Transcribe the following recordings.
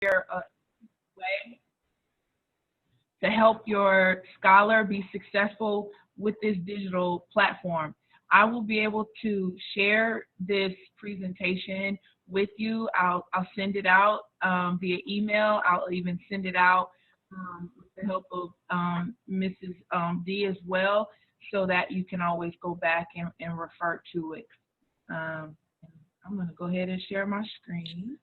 a way to help your scholar be successful with this digital platform. I will be able to share this presentation with you. I'll send it out via email. I'll even send it out with the help of Mrs. D as well, so that you can always go back and refer to it. Um, I'm going to go ahead and share my screen.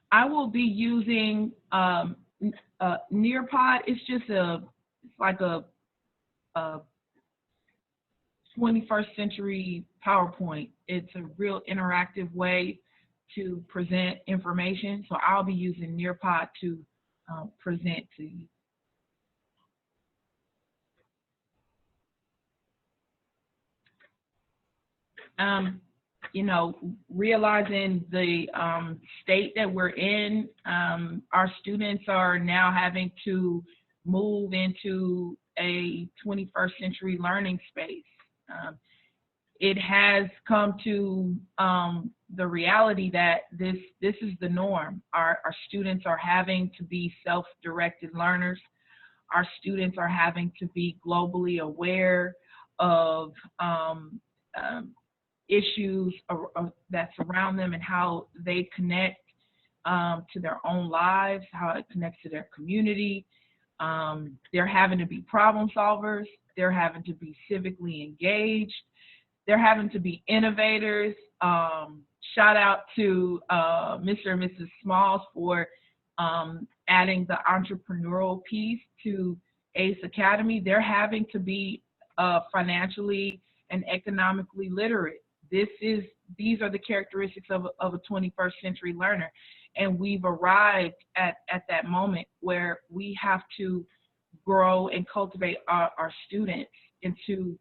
I will be using Nearpod. It's just it's like a 21st century PowerPoint. It's a real interactive way to present information. So I'll be using Nearpod to present to you. You know, realizing the state that we're in, our students are now having to move into a 21st century learning space. It has come to the reality that this is the norm. Our students are having to be self-directed learners. Our students are having to be globally aware of issues that surround them and how they connect to their own lives, how it connects to their community. They're having to be problem solvers. They're having to be civically engaged. They're having to be innovators. Shout out to Mr. and Mrs. Smalls for adding the entrepreneurial piece to A.C.E Academy. They're having to be financially and economically literate. These are the characteristics of a 21st century learner. And we've arrived at that moment where we have to grow and cultivate our students into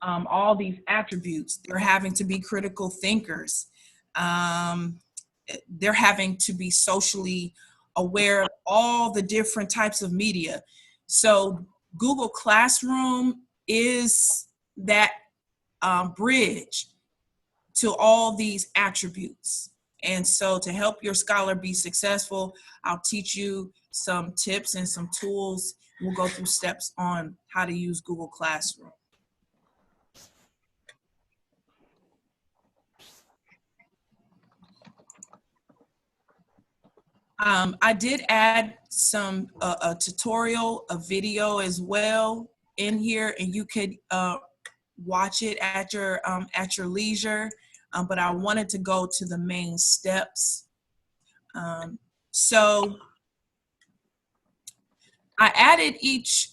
all these attributes. They're having to be critical thinkers. They're having to be socially aware of all the different types of media. So Google Classroom is that bridge to all these attributes. And so to help your scholar be successful, I'll teach you some tips and some tools. We'll go through steps on how to use Google Classroom. I did add some a tutorial, a video as well in here, and you could watch it at your leisure. But I wanted to go to the main steps. So I added each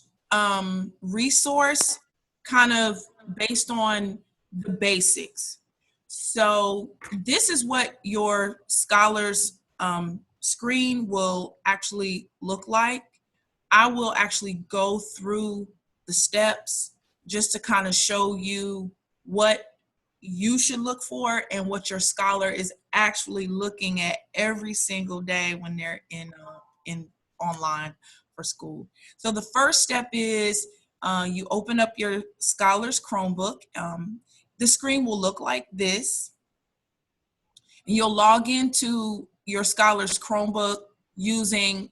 resource kind of based on the basics. So this is what your scholars screen will actually look like. I will actually go through the steps just to kind of show you what you should look for and what your scholar is actually looking at every single day when they're in online for school. So the first step is you open up your scholar's Chromebook. The screen will look like this. You'll log into your scholar's Chromebook using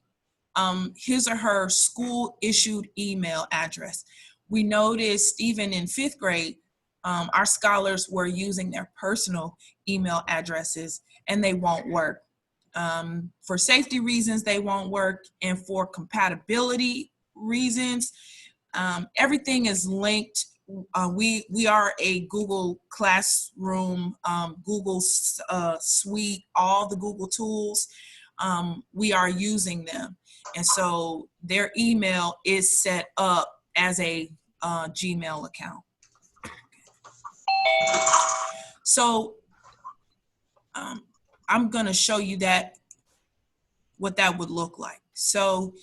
his or her school issued email address. We noticed even in 5th grade, our scholars were using their personal email addresses and they won't work. For safety reasons, they won't work, and for compatibility reasons, everything is linked. We are a Google Classroom, Google Suite, all the Google tools, we are using them. And so their email is set up as a Gmail account. So I'm going to show you what that would look like. So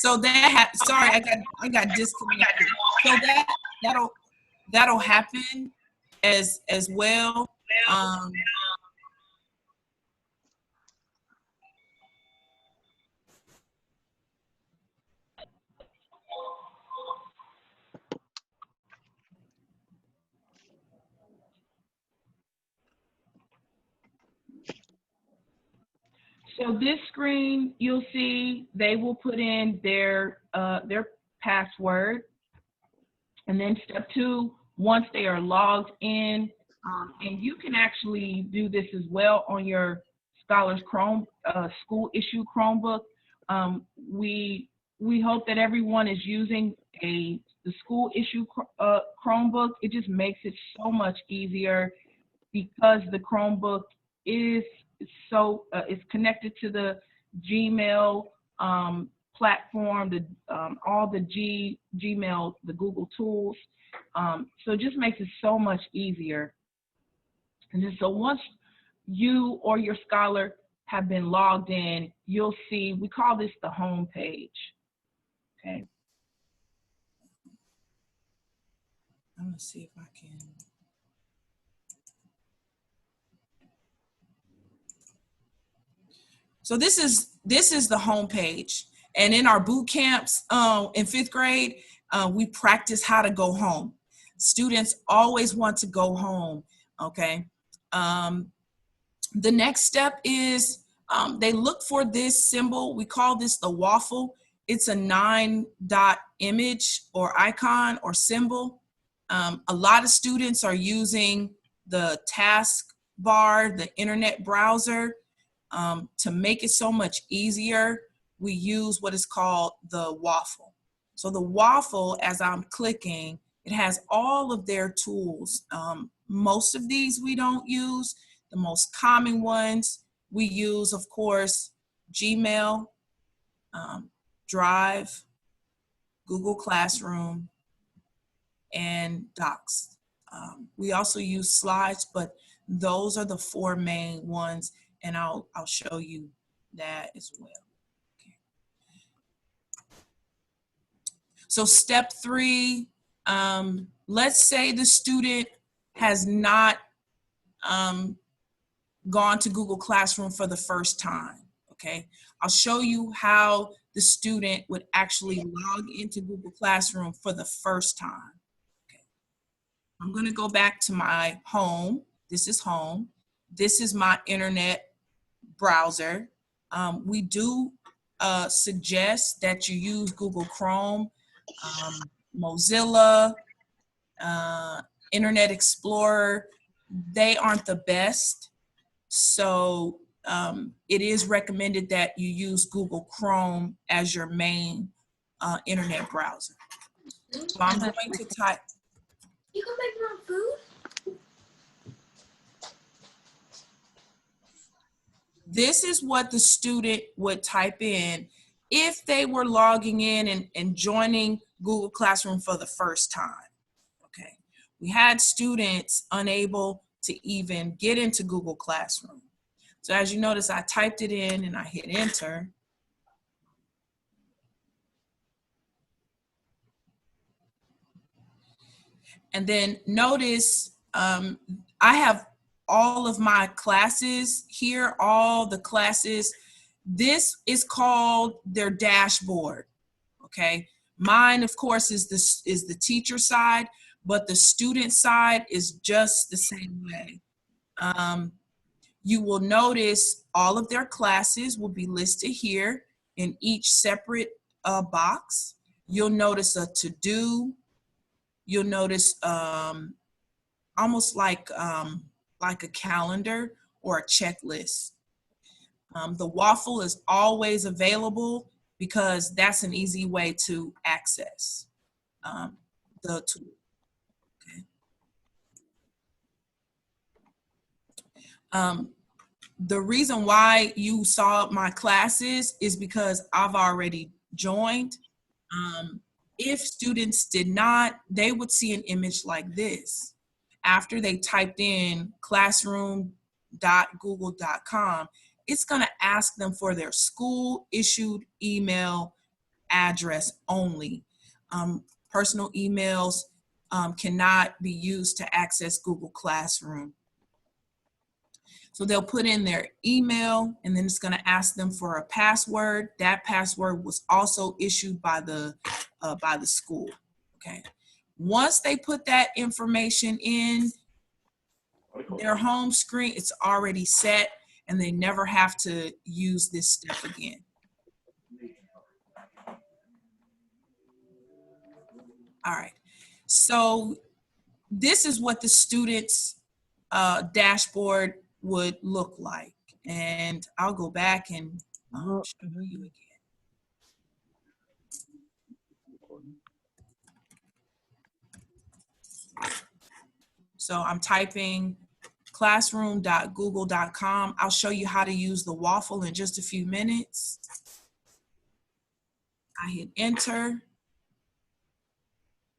So sorry, I got disconnected. So that'll happen as well. Um, so this screen, you'll see they will put in their password, and then step two, once they are logged in, and you can actually do this as well on your Scholars Chrome school issue Chromebook. We hope that everyone is using the school issue Chromebook. It just makes it so much easier because the Chromebook is it's connected to the Gmail platform, all the Gmail, the Google tools. So it just makes it so much easier. And then so once you or your scholar have been logged in, you'll see, we call this the home page. Okay. I'm gonna see if I can. So this is the home page. And in our boot camps in 5th grade, we practice how to go home. Students always want to go home, okay? The next step is they look for this symbol. We call this the waffle. It's a 9-dot image or icon or symbol. A lot of students are using the task bar, the internet browser. To make it so much easier, we use what is called the waffle. So the waffle, as I'm clicking, it has all of their tools. Most of these we don't use. The most common ones we use, of course, Gmail, Drive, Google Classroom, and Docs. We also use slides, but those are the 4 main ones, and I'll show you that as well. Okay. So step 3, let's say the student has not gone to Google Classroom for the first time, okay? I'll show you how the student would actually log into Google Classroom for the first time. I'm going to go back to my home. This is home. This is my internet browser. We do suggest that you use Google Chrome, Mozilla, Internet Explorer. They aren't the best. So it is recommended that you use Google Chrome as your main internet browser. So I'm going to type. You can make your own food? This is what the student would type in if they were logging in and joining Google Classroom for the first time. Okay. We had students unable to even get into Google Classroom. So as you notice, I typed it in and I hit enter. And then notice I have all of my classes here, all the classes. This is called their dashboard, okay? Mine, of course, is the teacher side, but the student side is just the same way. You will notice all of their classes will be listed here in each separate box. You'll notice a to-do. You'll notice almost like a calendar or a checklist. The waffle is always available because that's an easy way to access the tool. Okay. The reason why you saw my classes is because I've already joined. If students did not, they would see an image like this. After they typed in classroom.google.com, it's going to ask them for their school issued email address only. Personal emails cannot be used to access Google Classroom. So they'll put in their email, and then it's going to ask them for a password. That password was also issued by the school. Okay. Once they put that information in, their home screen, it's already set, and they never have to use this step again. All right. So this is what the student's dashboard would look like. And I'll go back and show you again. So I'm typing classroom.google.com. I'll show you how to use the waffle in just a few minutes. I hit enter.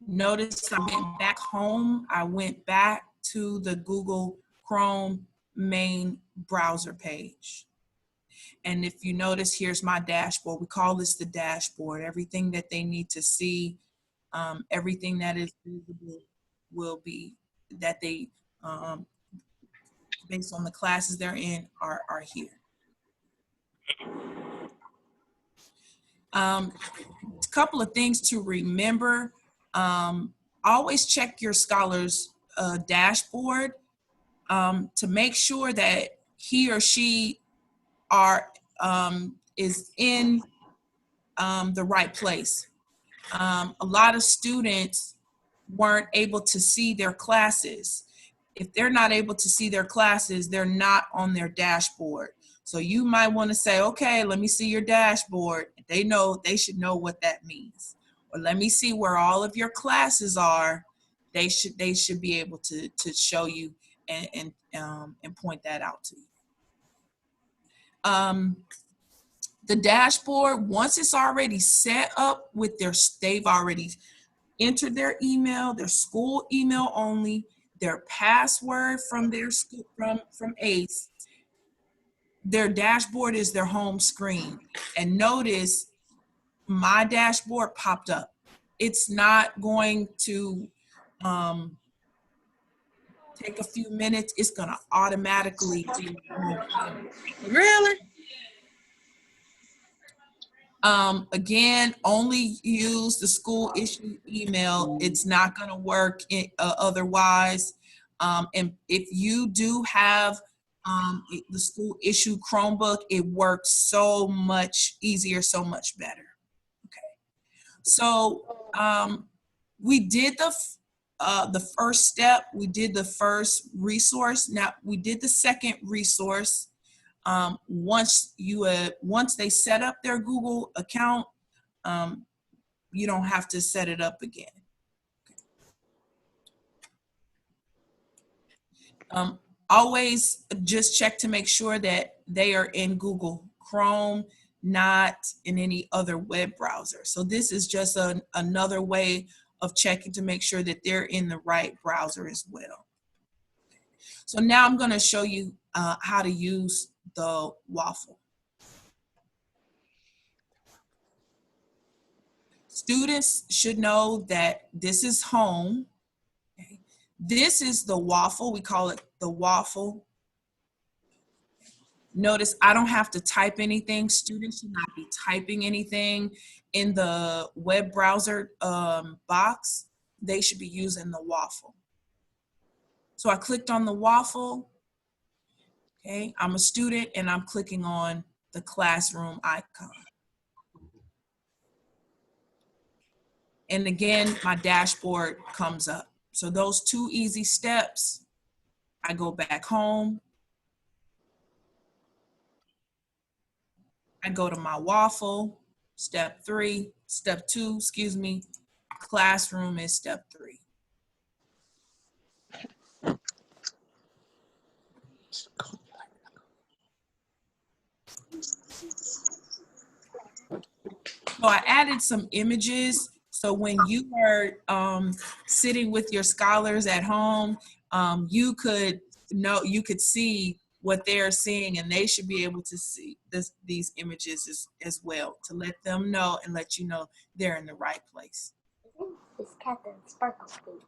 Notice I went back home. I went back to the Google Chrome main browser page. And if you notice, here's my dashboard. We call this the dashboard. Everything that they need to see, everything that is visible will be, that they, based on the classes they're in, are here. A couple of things to remember. Always check your scholar's dashboard to make sure that he or she is in the right place. A lot of students weren't able to see their classes. If they're not able to see their classes, they're not on their dashboard. So you might want to say, okay, let me see your dashboard. They should know what that means. Or let me see where all of your classes are. They should be able to show you and point that out to you. The dashboard, once it's already set up with they've already entered their email, their school email only, their password from their school, from ACE. Their dashboard is their home screen. And notice my dashboard popped up. It's not going to take a few minutes. It's going to automatically do it. Really? Again, only use the school issued email. It's not going to work otherwise. And if you do have the school issued Chromebook, it works so much easier, so much better. Okay. So we did the first step. We did the first resource. Now we did the second resource. Once they set up their Google account, you don't have to set it up again. Always just check to make sure that they are in Google Chrome, not in any other web browser. So this is just another way of checking to make sure that they're in the right browser as well. So now I'm going to show you how to use the waffle. Students should know that this is home. Okay. This is the waffle. We call it the waffle. Notice I don't have to type anything. Students should not be typing anything in the web browser box. They should be using the waffle. So I clicked on the waffle. Okay, I'm a student and I'm clicking on the classroom icon. And again, my dashboard comes up. So those two easy steps, I go back home. I go to my waffle, step 2, excuse me, classroom is step 3. So I added some images. So when you are sitting with your scholars at home, you could see what they're seeing, and they should be able to see these images as well, to let them know and let you know they're in the right place. This cat and sparkle food.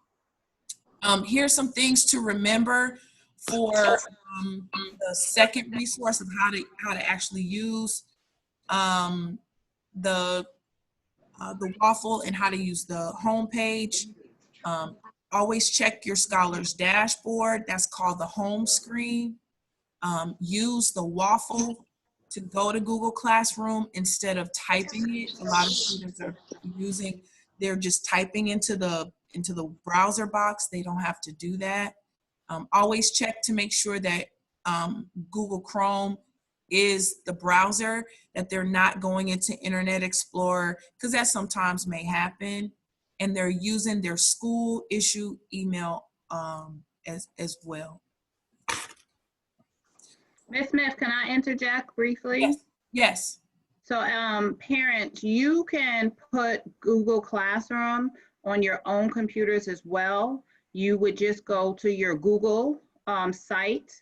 Here's some things to remember for the second resource of how to actually use the waffle and how to use the home page. Always check your scholar's dashboard. That's called the home screen. Use the waffle to go to Google Classroom instead of typing it. A lot of students are they're just typing into the browser box. They don't have to do that. Always check to make sure that Google Chrome is the browser, that they're not going into Internet Explorer, because that sometimes may happen, and they're using their school issue email as well. Ms. Smith, can I interject briefly? Yes. Yes. So parents, you can put Google Classroom on your own computers as well. You would just go to your Google site,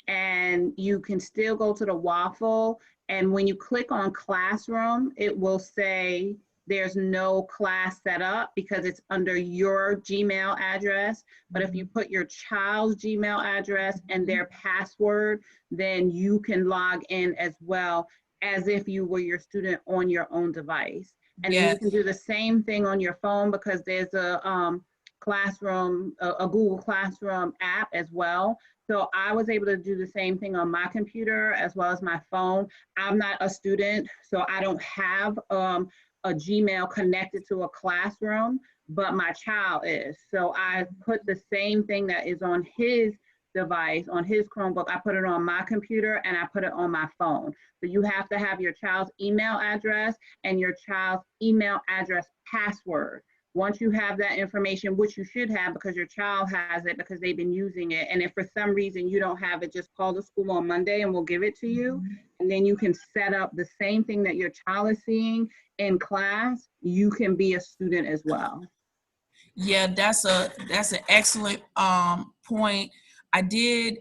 and you can still go to the waffle. And when you click on Classroom, it will say there's no class set up because it's under your Gmail address. But if you put your child's Gmail address and their password, then you can log in as well, as if you were your student on your own device. And then you can do the same thing on your phone, because there's a classroom, a Google Classroom app as well. So I was able to do the same thing on my computer as well as my phone. I'm not a student, so I don't have a Gmail connected to a classroom, but my child is. So I put the same thing that is on his device, on his Chromebook, I put it on my computer and I put it on my phone. So you have to have your child's email address and your child's email address password. Once you have that information, which you should have because your child has it because they've been using it, and if for some reason you don't have it, just call the school on Monday and we'll give it to you. And then you can set up the same thing that your child is seeing in class. You can be a student as well. Yeah, that's an excellent point. I did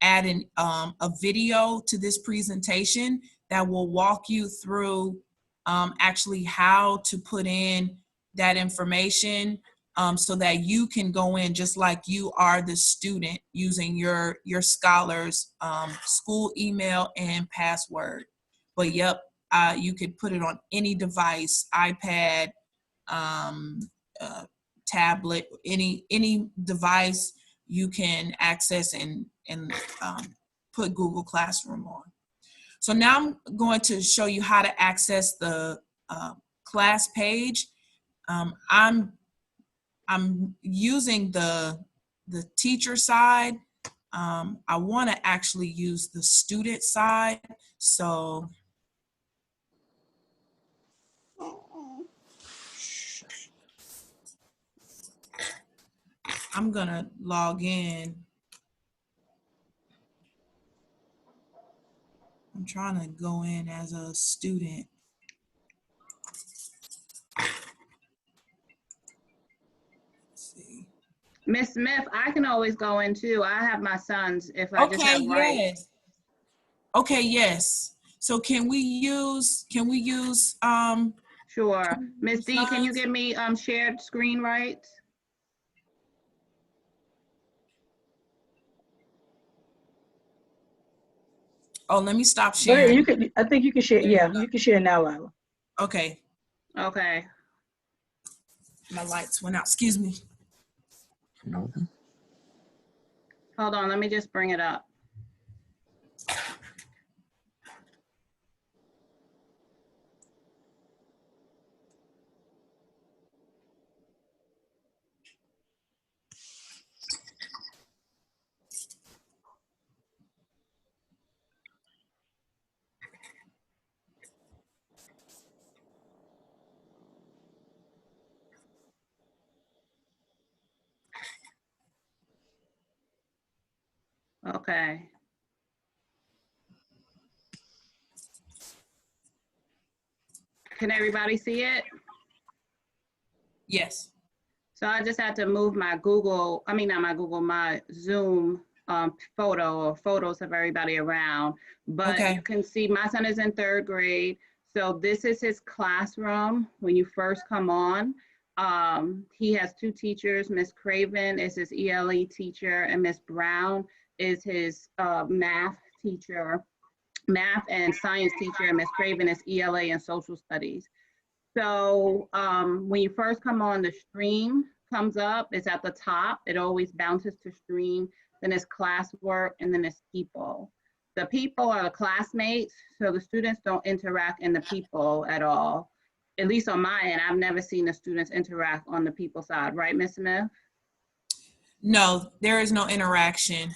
add a video to this presentation that will walk you through actually how to put in that information so that you can go in just like you are the student using your scholar's school email and password. But yep, you could put it on any device, iPad, tablet, any device you can access and put Google Classroom on. So now I'm going to show you how to access the class page. I'm using the teacher side. I want to actually use the student side. So I'm gonna log in. I'm trying to go in as a student. Let's see. Miss Smith, I can always go in too. I have my sons if I just Okay, have rights. yes. Okay, yes. So can we use Sure. Miss D, can you slides? give me shared screen rights? Oh, let me stop Go ahead, sharing. you can, I think you can share, yeah, you can share now, Lila. Okay, Okay. my lights went out. Excuse me. Hold on, let me just bring it up. Okay. Can everybody see it? Yes. So I just had to move my Google, I mean, not my Google, my Zoom photo or photos of everybody around. But Okay. you can see my son is in 3rd grade. So this is his classroom when you first come on. He has 2 teachers. Miss Craven is his ELE teacher, and Miss Brown is his math teacher, math and science teacher, and Miss Craven is ELA and social studies. So when you first come on, the stream comes up. It's at the top. It always bounces to stream. Then it's classwork, and then it's people. The people are the classmates, so the students don't interact in the people at all. At least on my end, I've never seen the students interact on the people side, right, Ms. Smith? No, there is no interaction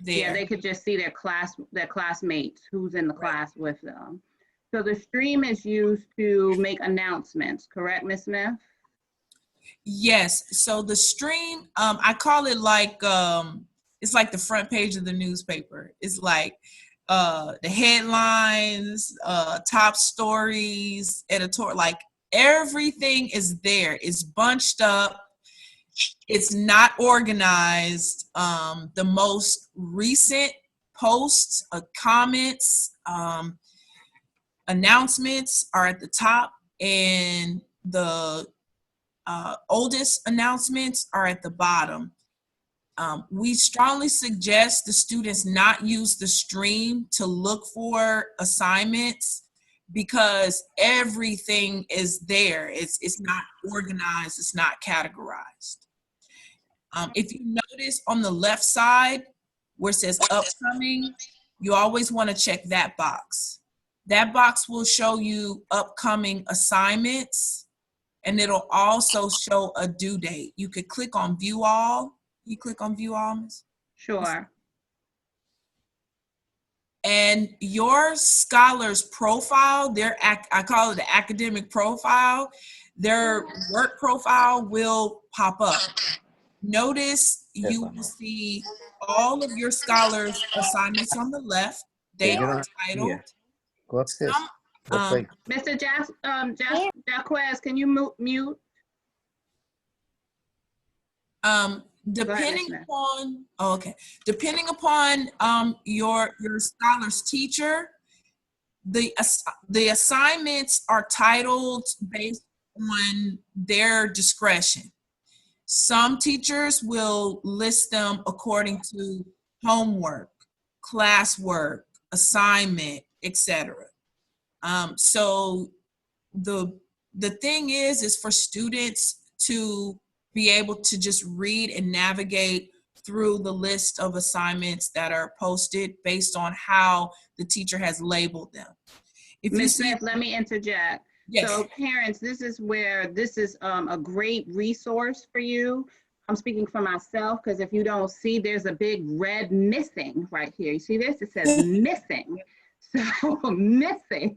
Yeah, there. they could just see their classmates, who's in the class with them. So the stream is used to make announcements, correct, Ms. Smith? Yes. So the stream, I call it like it's like the front page of the newspaper. It's like the headlines, top stories, editorial, like everything is there. It's bunched up. It's not organized. The most recent posts, comments, announcements are at the top, and the oldest announcements are at the bottom. We strongly suggest the students not use the stream to look for assignments because everything is there. It's not organized, it's not categorized. If you notice on the left side where it says upcoming, you always want to check that box. That box will show you upcoming assignments, and it'll also show a due date. You could click on view all. You click on view all, Ms. Sure. And your scholar's profile, I call it the academic profile, their work profile will pop up. Notice you will see all of your scholars' assignments on the left. They are titled. Go upstairs. Mr. Jaquez, can you mute? Depending Smith. upon, oh, okay, depending upon your scholar's teacher, the assignments are titled based on their discretion. Some teachers will list them according to homework, classwork, assignment, etc. So the thing is for students to be able to just read and navigate through the list of assignments that are posted based on how the teacher has labeled them. If you Ms. see, Smith, let me interject. yes. So parents, this is where this is a great resource for you. I'm speaking for myself because if you don't see, there's a big red missing right here. You see this? It says missing. So missing.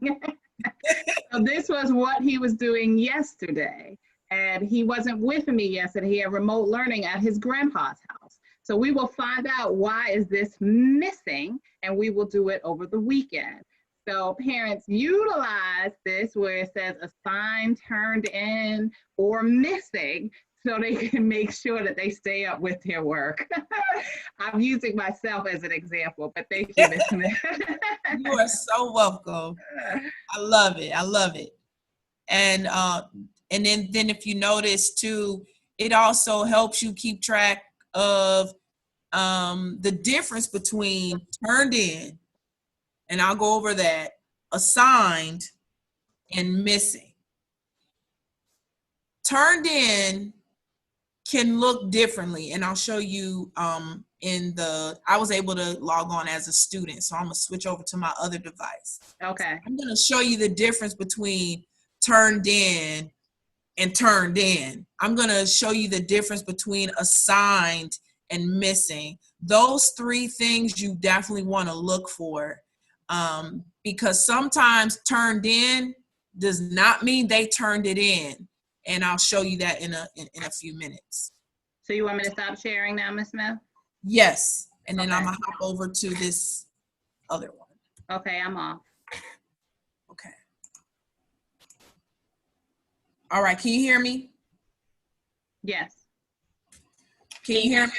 So this was what he was doing yesterday. And he wasn't with me yesterday. He had remote learning at his grandpa's house. So we will find out why is this missing, and we will do it over the weekend. So parents, utilize this where it says assigned, turned in, or missing, so they can make sure that they stay up with their work. I'm using myself as an example, but thank you, Ms. Smith. You are so welcome. I love it. I love it. And then if you notice too, it also helps you keep track of the difference between turned in, and I'll go over that, assigned, and missing. Turned in can look differently, and I'll show you I was able to log on as a student, so I'm gonna switch over to my other device. Okay. I'm gonna show you the difference between turned in and turned in. I'm gonna show you the difference between assigned and missing. Those 3 things you definitely wanna look for, because sometimes turned in does not mean they turned it in. And I'll show you that in a few minutes. So you want me to stop sharing now, Ms. Smith? Yes, and then Okay. I'm gonna hop over to this other one. Okay, I'm off. Okay. All right, can you hear me? Yes. Can you hear me?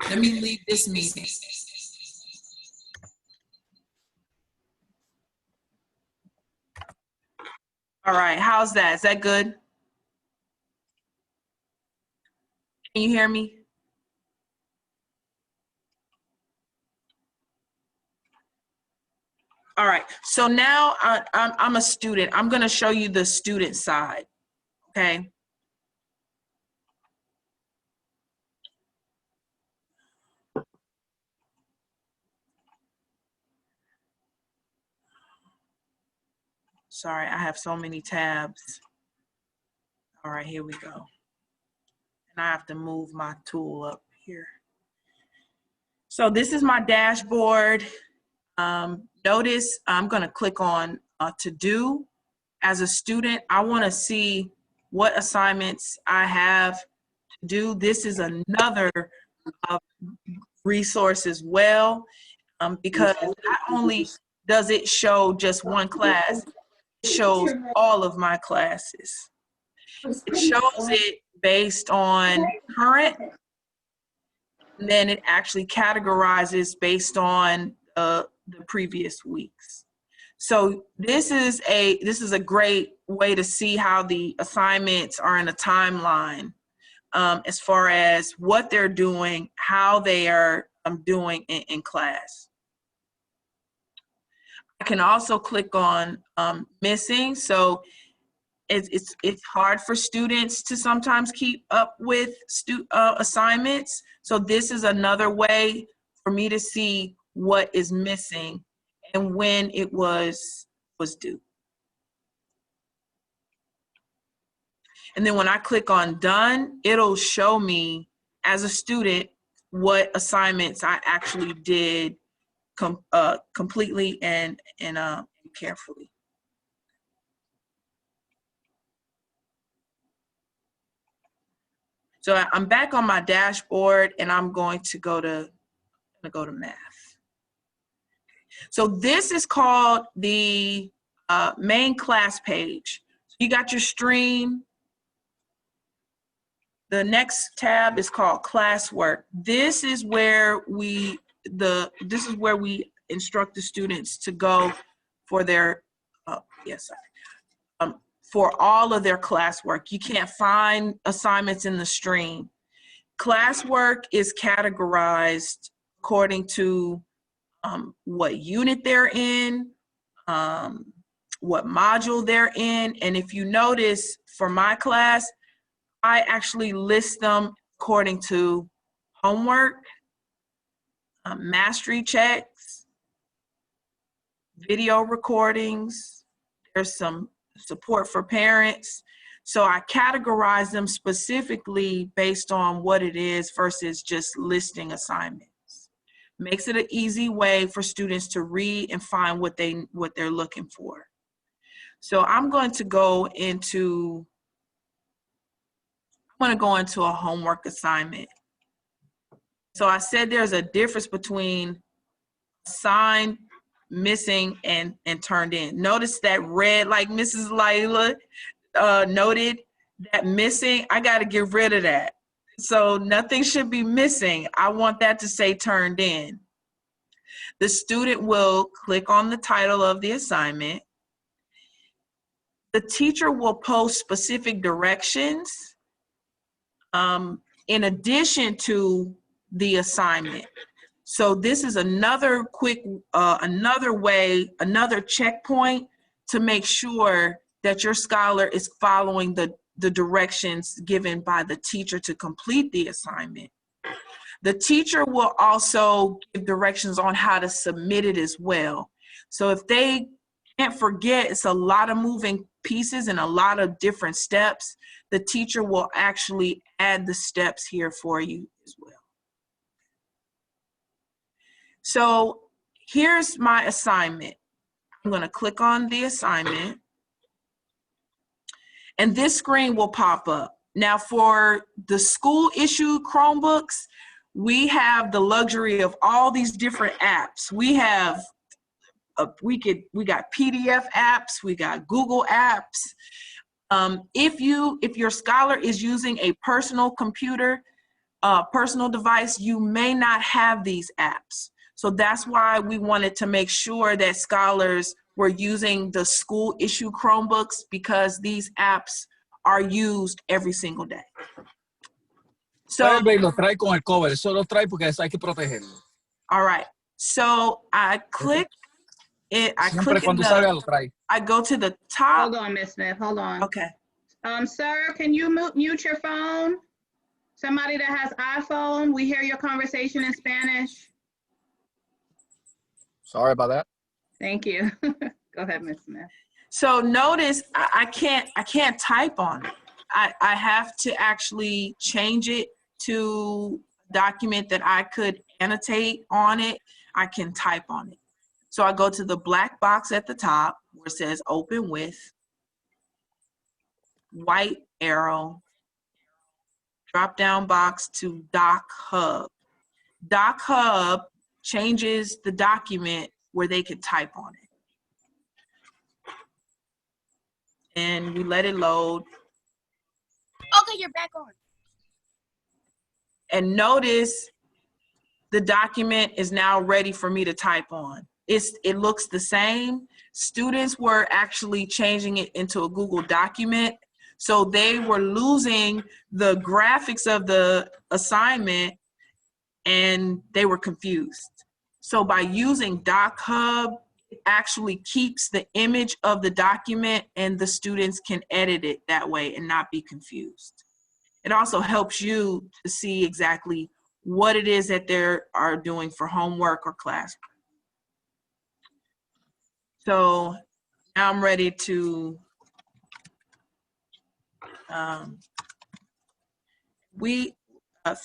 Let me leave this meeting. All right, how's that? Is that good? Can you hear me? All right, so now I'm a student. I'm gonna show you the student side, okay? Sorry, I have so many tabs. All right, here we go. And I have to move my tool up here. So this is my dashboard. Notice I'm gonna click on to do. As a student, I wanna see what assignments I have to do. This is another resource as well, because not only does it show just one class, it shows all of my classes. It shows it based on current, and then it actually categorizes based on the previous weeks. So this is a great way to see how the assignments are in a timeline, as far as what they're doing, how they are doing in class. I can also click on missing. So it's hard for students to sometimes keep up with assignments. So this is another way for me to see what is missing and when it was due. And then when I click on done, it'll show me as a student what assignments I actually did completely and carefully. So I'm back on my dashboard and I'm going to go to math. So this is called the main class page. You got your stream. The next tab is called classwork. This is where we instruct the students to go for their for all of their classwork. You can't find assignments in the stream. Classwork is categorized according to what unit they're in, what module they're in. And if you notice, for my class, I actually list them according to homework, mastery checks, video recordings. There's some support for parents. So I categorize them specifically based on what it is versus just listing assignments. Makes it an easy way for students to read and find what they're looking for. So I'm going to go into a homework assignment. So I said there's a difference between assigned, missing, and turned in. Notice that red, like Mrs. Laila noted, that missing, I got to get rid of that. So nothing should be missing. I want that to say turned in. The student will click on the title of the assignment. The teacher will post specific directions in addition to the assignment. So this is another quick, another checkpoint to make sure that your scholar is following the directions given by the teacher to complete the assignment. The teacher will also give directions on how to submit it as well. So if they can't forget, it's a lot of moving pieces and a lot of different steps, the teacher will actually add the steps here for you as well. So here's my assignment. I'm going to click on the assignment and this screen will pop up. Now for the school issued Chromebooks, we have the luxury of all these different apps. We have we got PDF apps, we got Google apps. If your scholar is using a personal computer, personal device, you may not have these apps. So that's why we wanted to make sure that scholars were using the school issue Chromebooks, because these apps are used every single day. So, Puedes ver, los trae con el cover. Eso los trae porque hay que protegerlo. all right. So I click it. I Siempre click in cuando salga lo the, trae. I go to the top. Hold on, Ms. Smith, hold on. Okay. Sir, can you mute your phone? Somebody that has iPhone, we hear your conversation in Spanish. Sorry about that. Thank you. Go ahead, Ms. Smith. So notice I can't type on it. I have to actually change it to a document that I could annotate on it. I can type on it. So I go to the black box at the top where it says open with, white arrow, drop down box to Doc Hub. Doc Hub changes the document where they could type on it. And we let it load. Okay, you're back on. And notice the document is now ready for me to type on. It looks the same. Students were actually changing it into a Google document. So they were losing the graphics of the assignment and they were confused. So by using Doc Hub, it actually keeps the image of the document and the students can edit it that way and not be confused. It also helps you to see exactly what it is that they are doing for homework or classwork. So now I'm ready to,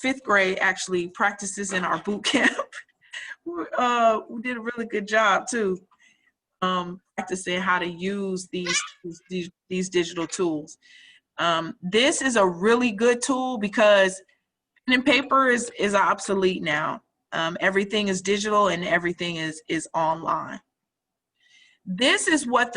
fifth grade actually practices in our boot camp. We did a really good job too, practicing how to use these digital tools. This is a really good tool because pen and paper is obsolete now. Everything is digital and everything is online. This is what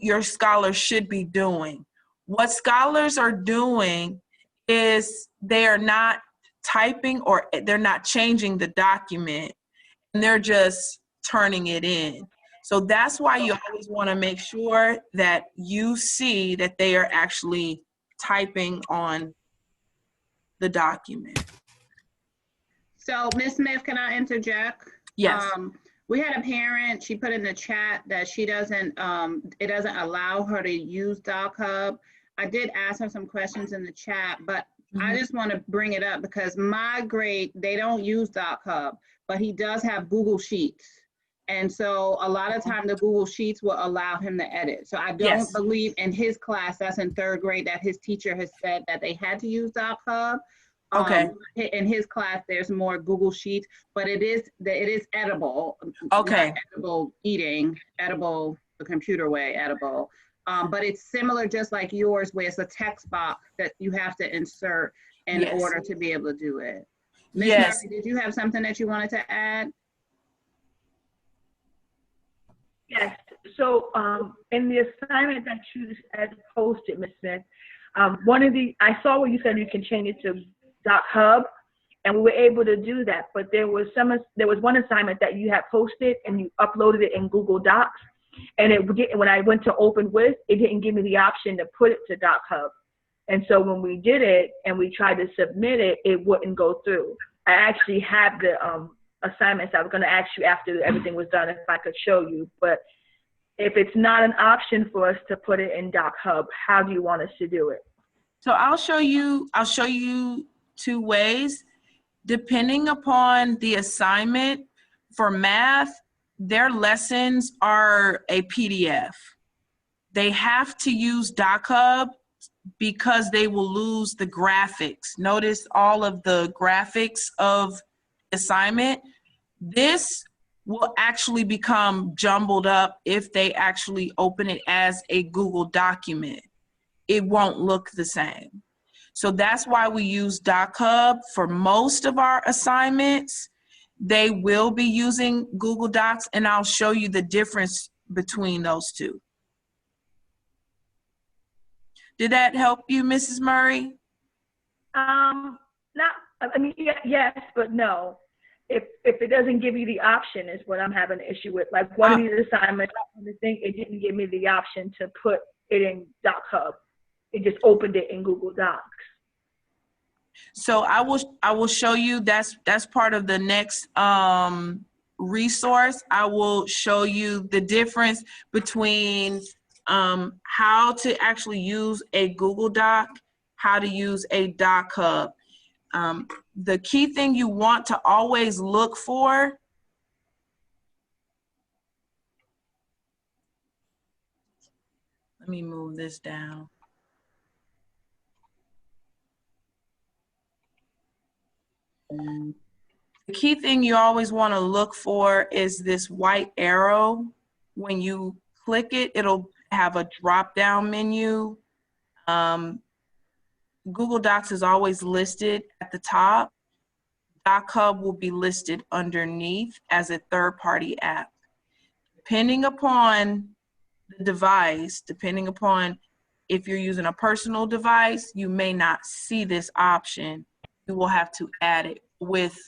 your scholars should be doing. What scholars are doing is they are not typing or they're not changing the document, and they're just turning it in. So that's why you always want to make sure that you see that they are actually typing on the document. So, Ms. Smith, can I interject? Yes. We had a parent, she put in the chat that she doesn't, it doesn't allow her to use Doc Hub. I did ask her some questions in the chat, but I just want to bring it up because my grade, they don't use Doc Hub, but he does have Google Sheets. And so a lot of time the Google Sheets will allow him to edit. So I don't believe in his class, that's in third grade, that his teacher has said that they had to use Doc Hub. Okay. In his class, there's more Google Sheets, but it is edible. Okay. Edible eating, edible the computer way, edible. But it's similar, just like yours, where it's a text box that you have to insert in order to be able to do it. Ms. Murray, did you have something that you wanted to add? Yes. So in the assignment that you had posted, Ms. Smith, I saw where you said you can change it to Doc Hub, and we were able to do that. But there was one assignment that you had posted and you uploaded it in Google Docs, and when I went to open with, it didn't give me the option to put it to Doc Hub. And so when we did it and we tried to submit it, it wouldn't go through. I actually have the assignments. I was going to ask you after everything was done if I could show you, but if it's not an option for us to put it in Doc Hub, how do you want us to do it? So I'll show you two ways. Depending upon the assignment, for math, their lessons are a PDF. They have to use Doc Hub because they will lose the graphics. Notice all of the graphics of assignment. This will actually become jumbled up if they actually open it as a Google document. It won't look the same. So that's why we use Doc Hub for most of our assignments. They will be using Google Docs, and I'll show you the difference between those two. Did that help you, Mrs. Murray? Not I mean, yes, but no. If it doesn't give you the option is what I'm having an issue with. Like one of these assignments, on the thing, it didn't give me the option to put it in Doc Hub. It just opened it in Google Docs. So I will show you, that's part of the next resource. I will show you the difference between how to actually use a Google Doc, how to use a Doc Hub. The key thing you want to always look for, let me move this down. The key thing you always want to look for is this white arrow. When you click it, it'll have a drop-down menu. Google Docs is always listed at the top. Doc Hub will be listed underneath as a third-party app. Depending upon the device, depending upon if you're using a personal device, you may not see this option. You will have to add it. With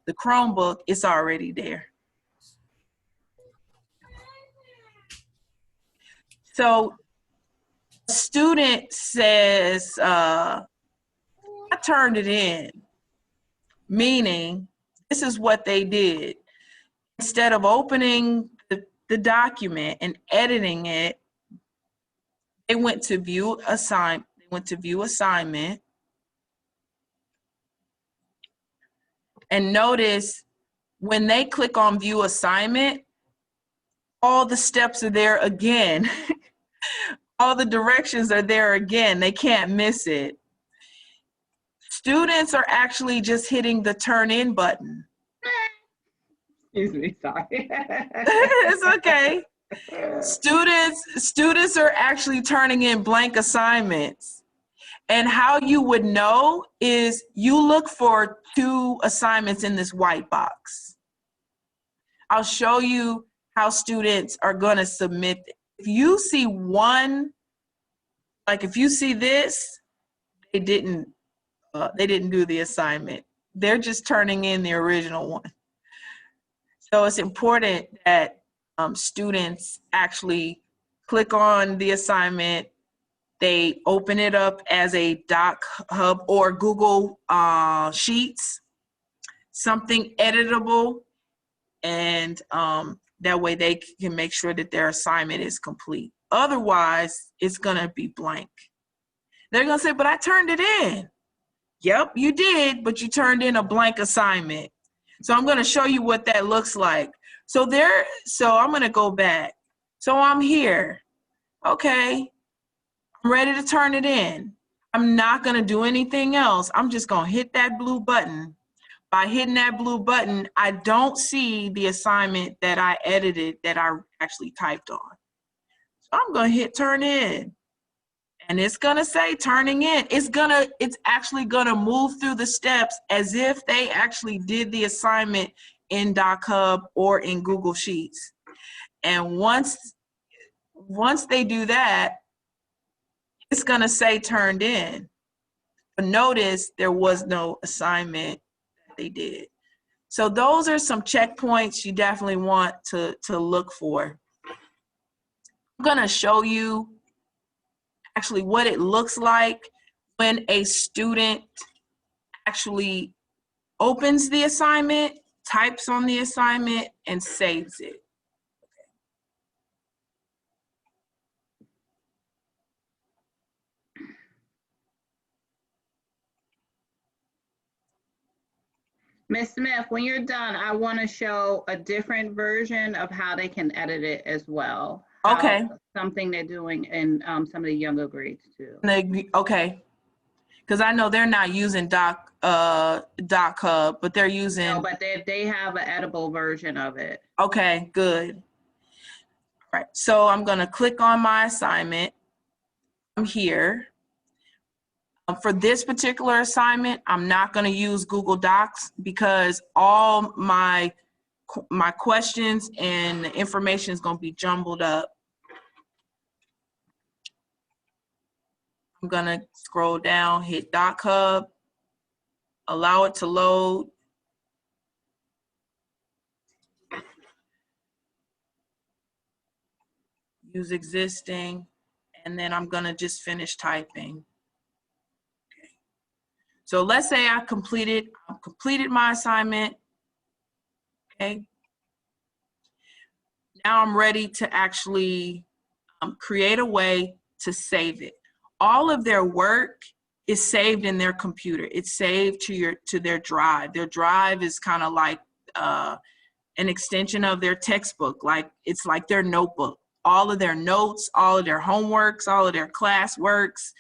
the Chromebook, it's already there. So a student says, I turned it in, meaning this is what they did. Instead of opening the document and editing it, they went to view assignment, and notice when they click on view assignment, all the steps are there again. All the directions are there again. They can't miss it. Students are actually just hitting the turn in button. Excuse me, sorry. It's okay. Students are actually turning in blank assignments. And how you would know is you look for 2 assignments in this white box. I'll show you how students are going to submit. If you see one, like if you see this, they didn't do the assignment. They're just turning in the original one. So it's important that students actually click on the assignment. They open it up as a Doc Hub or Google Sheets, something editable, and that way they can make sure that their assignment is complete. Otherwise, it's gonna be blank. They're gonna say, but I turned it in. Yep, you did, but you turned in a blank assignment. So I'm gonna show you what that looks like. So I'm gonna go back. So I'm here. Okay, I'm ready to turn it in. I'm not gonna do anything else. I'm just gonna hit that blue button. By hitting that blue button, I don't see the assignment that I edited that I actually typed on. So I'm gonna hit turn in. And it's gonna say turning in. It's actually gonna move through the steps as if they actually did the assignment in Doc Hub or in Google Sheets. And once they do that, it's gonna say turned in. But notice there was no assignment that they did. So those are some checkpoints you definitely want to look for. I'm gonna show you actually what it looks like when a student actually opens the assignment, types on the assignment, and saves it. Ms. Smith, when you're done, I want to show a different version of how they can edit it as well. Okay. Something they're doing in some of the younger grades too. Okay. Because I know they're not using Doc Hub, but they're using. No, but they have an edible version of it. Okay, good. All right, so I'm gonna click on my assignment. I'm here. For this particular assignment, I'm not gonna use Google Docs because all my questions and the information is gonna be jumbled up. I'm gonna scroll down, hit Doc Hub. allow it to load. Use existing, and then I'm gonna just finish typing. Okay. So let's say I completed my assignment. Okay. Now I'm ready to actually create a way to save it. All of their work is saved in their computer. It's saved to their drive. Their drive is kind of like an extension of their textbook. Like it's like their notebook. All of their notes, all of their homeworks, all of their class works,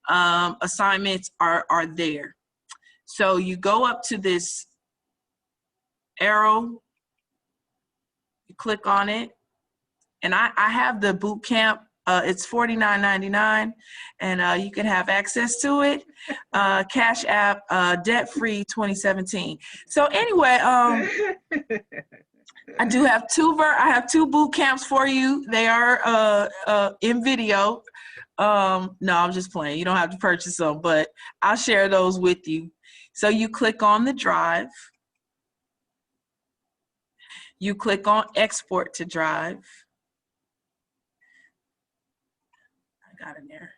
assignments are there. So you go up to this arrow, you click on it, and I have the boot camp. It's $49.99, and you can have access to it. Cash App, debt-free 2017. So anyway, I do have I have two boot camps for you. They are in video. No, I'm just playing. You don't have to purchase them, but I'll share those with you. So you click on the drive. You click on export to drive. I got in there.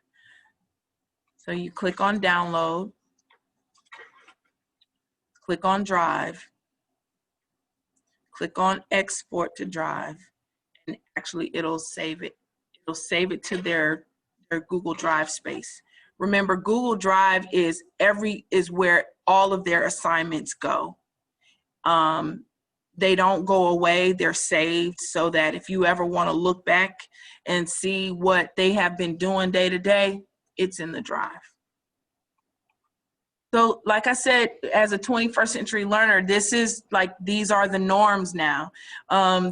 So you click on download. Click on drive. Click on export to drive, and actually it'll save it. It'll save it to their Google Drive space. Remember, Google Drive is where all of their assignments go. They don't go away, they're saved, so that if you ever want to look back and see what they have been doing day to day, it's in the drive. So like I said, as a 21st century learner, these are the norms now.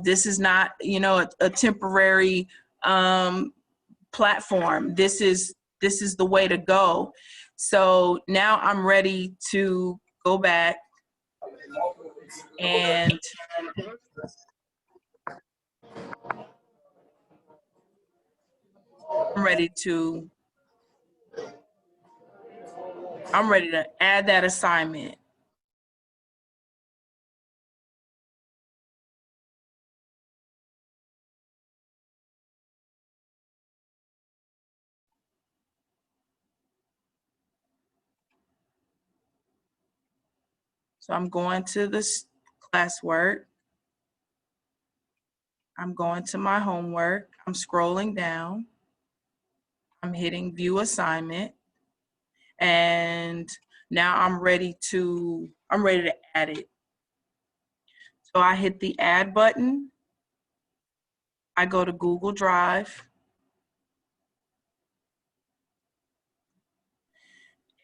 This is not, a temporary platform. This is the way to go. So now I'm ready to go back and I'm ready to add that assignment. So I'm going to this classwork. I'm going to my homework. I'm scrolling down. I'm hitting view assignment. And now I'm ready to add it. So I hit the add button. I go to Google Drive.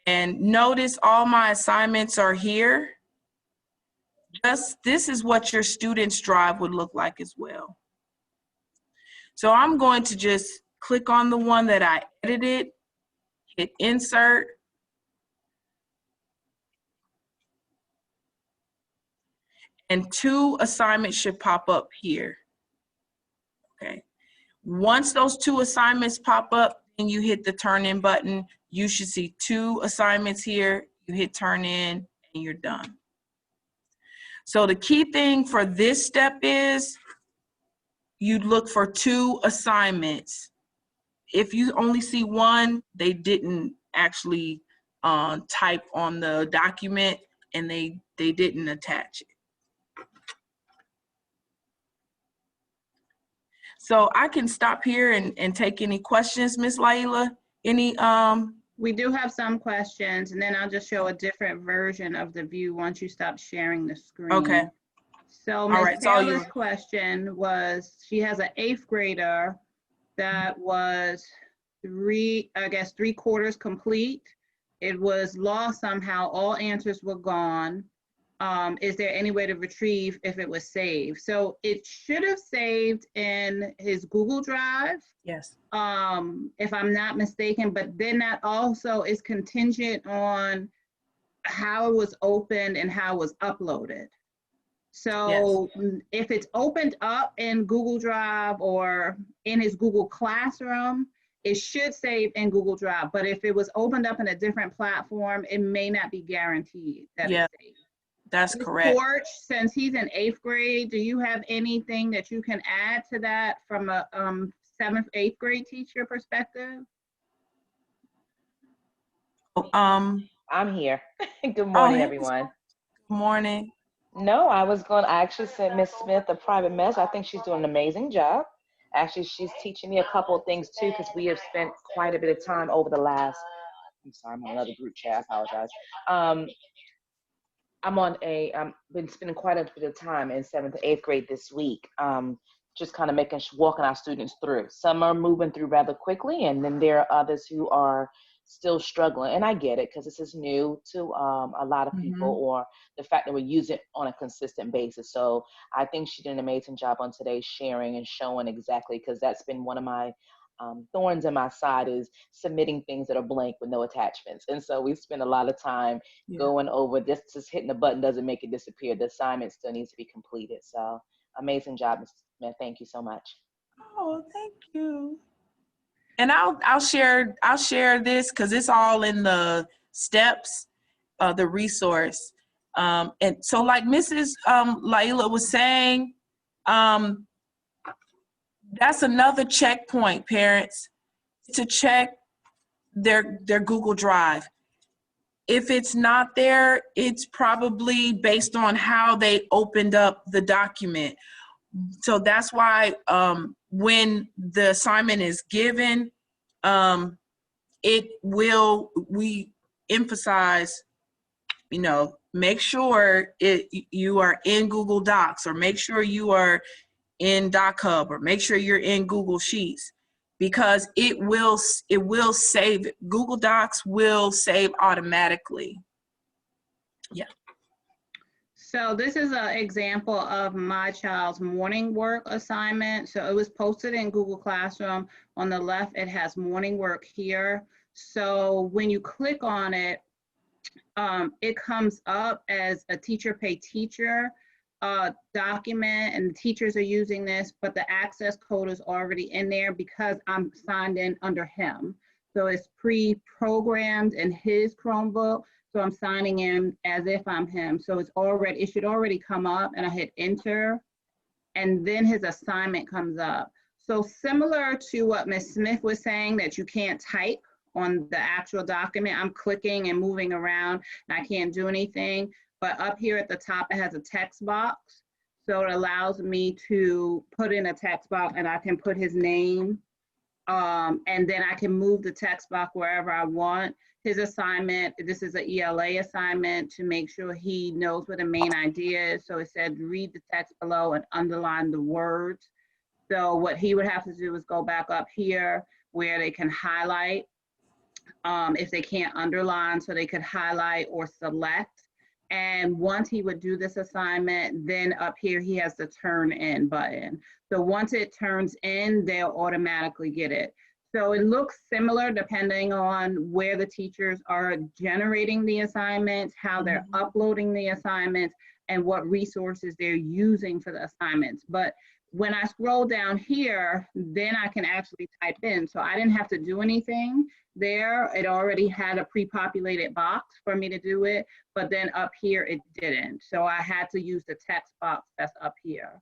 And notice all my assignments are here. This is what your student's drive would look like as well. So I'm going to just click on the one that I edited, hit insert. And 2 assignments should pop up here. Okay. Once those 2 assignments pop up and you hit the turn in button, you should see 2 assignments here. You hit turn in and you're done. So the key thing for this step is you'd look for 2 assignments. If you only see 1, they didn't actually type on the document and they didn't attach it. So I can stop here and take any questions, Ms. Laila. We do have some questions, and then I'll just show a different version of the view once you stop sharing the screen. Okay. So Ms. Taylor's question was, she has an 8th grader that was 3/4 complete. It was lost somehow. All answers were gone. Is there any way to retrieve if it was saved? So it should have saved in his Google Drive. Yes. If I'm not mistaken, but then that also is contingent on how it was opened and how it was uploaded. So yes, if it's opened up in Google Drive or in his Google Classroom, it should save in Google Drive, but if it was opened up in a different platform, it may not be guaranteed that Yeah. it's saved. That's Ms. correct. Porch, since he's in 8th grade, do you have anything that you can add to that from a 7th, 8th grade teacher perspective? Um, I'm here. Good oh, morning, hey, everyone. good morning. No, I actually sent Miss Smith a private message. I think she's doing an amazing job. Actually, she's teaching me a couple of things too, because we have spent quite a bit of time over the last, I'm sorry, I'm on another group chat, I apologize. I've been spending quite a bit of time in 7th and 8th grade this week, just kind of walking our students through. Some are moving through rather quickly, and then there are others who are still struggling. And I get it, because this is new to a lot of people, or the fact that we use it on a consistent basis. So I think she did an amazing job on today, sharing and showing exactly, because that's been one of my thorns in my side, is submitting things that are blank with no attachments. And so we spend a lot of time going over this. Just hitting the button doesn't make it disappear. The assignment still needs to be completed. So amazing job, Ms. Smith. Thank you so much. Oh, thank you. And I'll share this because it's all in the steps of the resource. And so, like Mrs. Laila was saying, that's another checkpoint, parents, to check their Google Drive. If it's not there, it's probably based on how they opened up the document. So that's why when the assignment is given, we emphasize, make sure you are in Google Docs, or make sure you are in Doc Hub, or make sure you're in Google Sheets, because it will save. Google Docs will save automatically. Yeah. So this is an example of my child's morning work assignment. So it was posted in Google Classroom. On the left, it has morning work here. So when you click on it, it comes up as a teacher pay teacher document, and the teachers are using this, but the access code is already in there because I'm signed in under him. So it's pre-programmed in his Chromebook. So I'm signing in as if I'm him. So it should already come up, and I hit enter, and then his assignment comes up. So similar to what Ms. Smith was saying, that you can't type on the actual document, I'm clicking and moving around and I can't do anything. But up here at the top, it has a text box. So it allows me to put in a text box, and I can put his name, and then I can move the text box wherever I want. His assignment, this is an ELA assignment to make sure he knows what the main idea is. So it said, read the text below and underline the words. So what he would have to do is go back up here where they can highlight, if they can't underline, so they could highlight or select. And once he would do this assignment, then up here he has the turn in button. So once it turns in, they'll automatically get it. So it looks similar depending on where the teachers are generating the assignments, how they're uploading the assignments, and what resources they're using for the assignments. But when I scroll down here, then I can actually type in. So I didn't have to do anything there. It already had a pre-populated box for me to do it, but then up here it didn't. So I had to use the text box that's up here.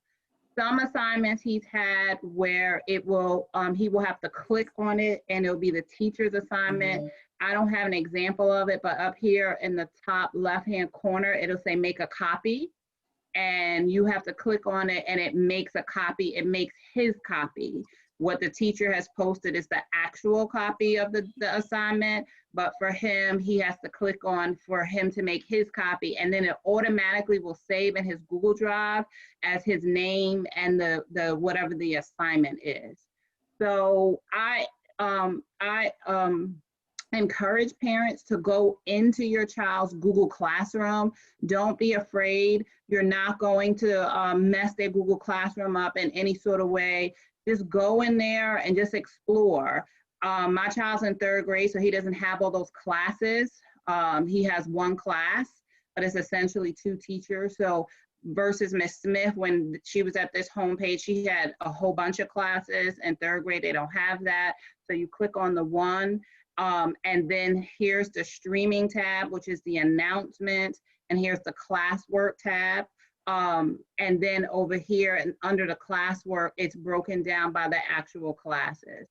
Some assignments he's had where it will, he will have to click on it and it'll be the teacher's assignment. I don't have an example of it, but up here in the top left-hand corner, it'll say make a copy. And you have to click on it and it makes a copy. It makes his copy. What the teacher has posted is the actual copy of the assignment, but for him, he has to click on for him to make his copy, and then it automatically will save in his Google Drive as his name and the whatever the assignment is. So I encourage parents to go into your child's Google Classroom. Don't be afraid. You're not going to mess their Google Classroom up in any sort of way. Just go in there and just explore. My child's in 3rd grade, so he doesn't have all those classes. He has one class, but it's essentially 2 teachers. So versus Miss Smith, when she was at this homepage, she had a whole bunch of classes. In third grade, they don't have that. So you click on the one, and then here's the streaming tab, which is the announcement, and here's the classwork tab. And then over here and under the classwork, it's broken down by the actual classes.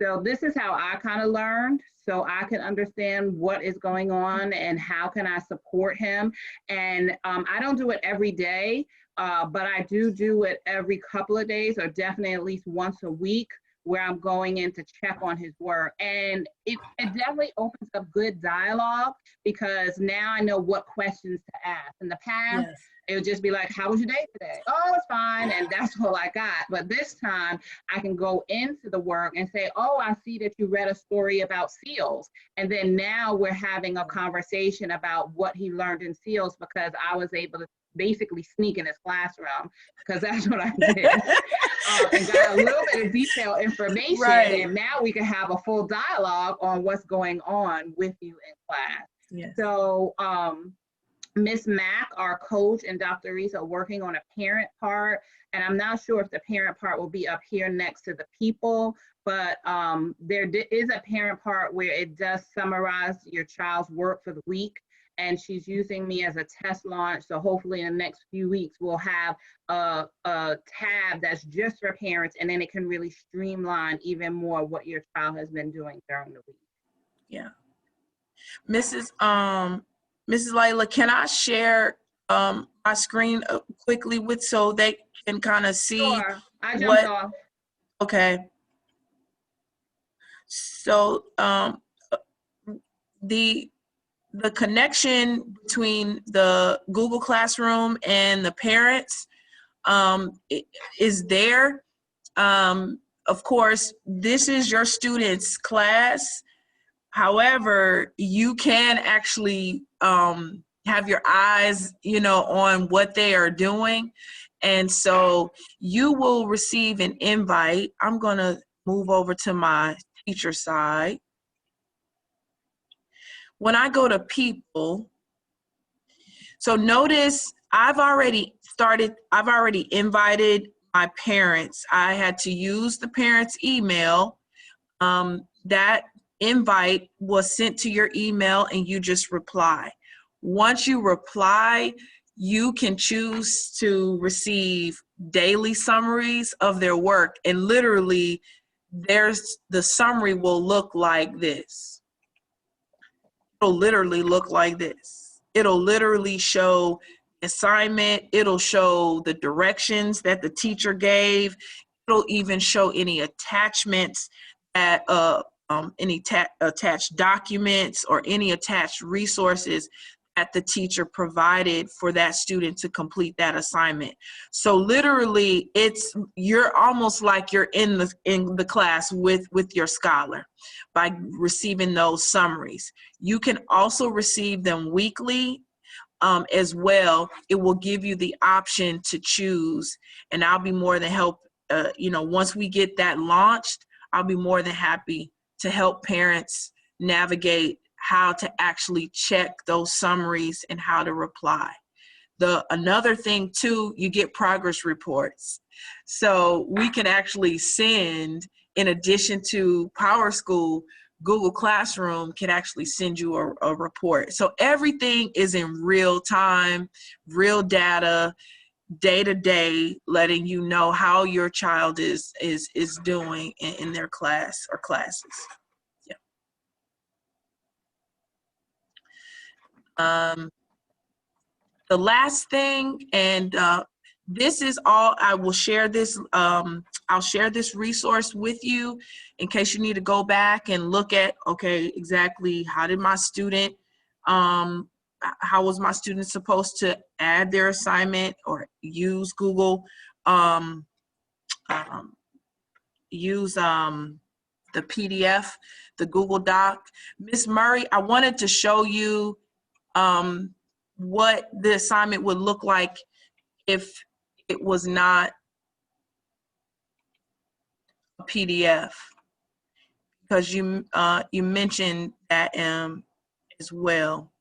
So this is how I kind of learned, so I can understand what is going on and how can I support him. And I don't do it every day, but I do it every couple of days, or definitely at least once a week, where I'm going in to check on his work. And it definitely opens up good dialogue, because now I know what questions to ask. In the past, Yes. it would just be like, how was your day today? Oh, it's fine. And that's all I got. But this time I can go into the work and say, oh, I see that you read a story about seals. And then now we're having a conversation about what he learned in seals, because I was able to basically sneak in his classroom, because that's what I did. And got a little bit of detailed information. Right. And now we can have a full dialogue on what's going on with you in class. Yes. So, Ms. Mack, our coach, and Dr. Reese are working on a parent part, and I'm not sure if the parent part will be up here next to the people, but there is a parent part where it does summarize your child's work for the week, and she's using me as a test launch, so hopefully in the next few weeks we'll have a tab that's just for parents, and then it can really streamline even more what your child has been doing during the week. Yeah. Mrs. Layla, can I share my screen quickly so they can kind of see? Sure, I jumped off. Okay. So the connection between the Google Classroom and the parents is there. Of course, this is your student's class. However, you can actually have your eyes, on what they are doing. And so you will receive an invite. I'm going to move over to my teacher side. When I go to people, so notice I've already invited my parents. I had to use the parents' email. That invite was sent to your email and you just reply. Once you reply, you can choose to receive daily summaries of their work, and literally the summary will look like this. It'll literally look like this. It'll literally show assignment. It'll show the directions that the teacher gave. It'll even show any attachments that any attached documents or any attached resources that the teacher provided for that student to complete that assignment. So literally, you're almost like you're in the class with your scholar by receiving those summaries. You can also receive them weekly as well. It will give you the option to choose, and I'll be more than once we get that launched, I'll be more than happy to help parents navigate how to actually check those summaries and how to reply. Another thing too, you get progress reports. So we can actually send, in addition to PowerSchool, Google Classroom can actually send you a report. So everything is in real time, real data, day to day, letting you know how your child is doing in their class or classes. Yeah. The last thing, and this is all, I will share this. I'll share this resource with you in case you need to go back and look at, okay, exactly how did my student, how was my student supposed to add their assignment or use Google, use the PDF, the Google Doc. Ms. Murray, I wanted to show you what the assignment would look like if it was not a PDF, because you mentioned that as well.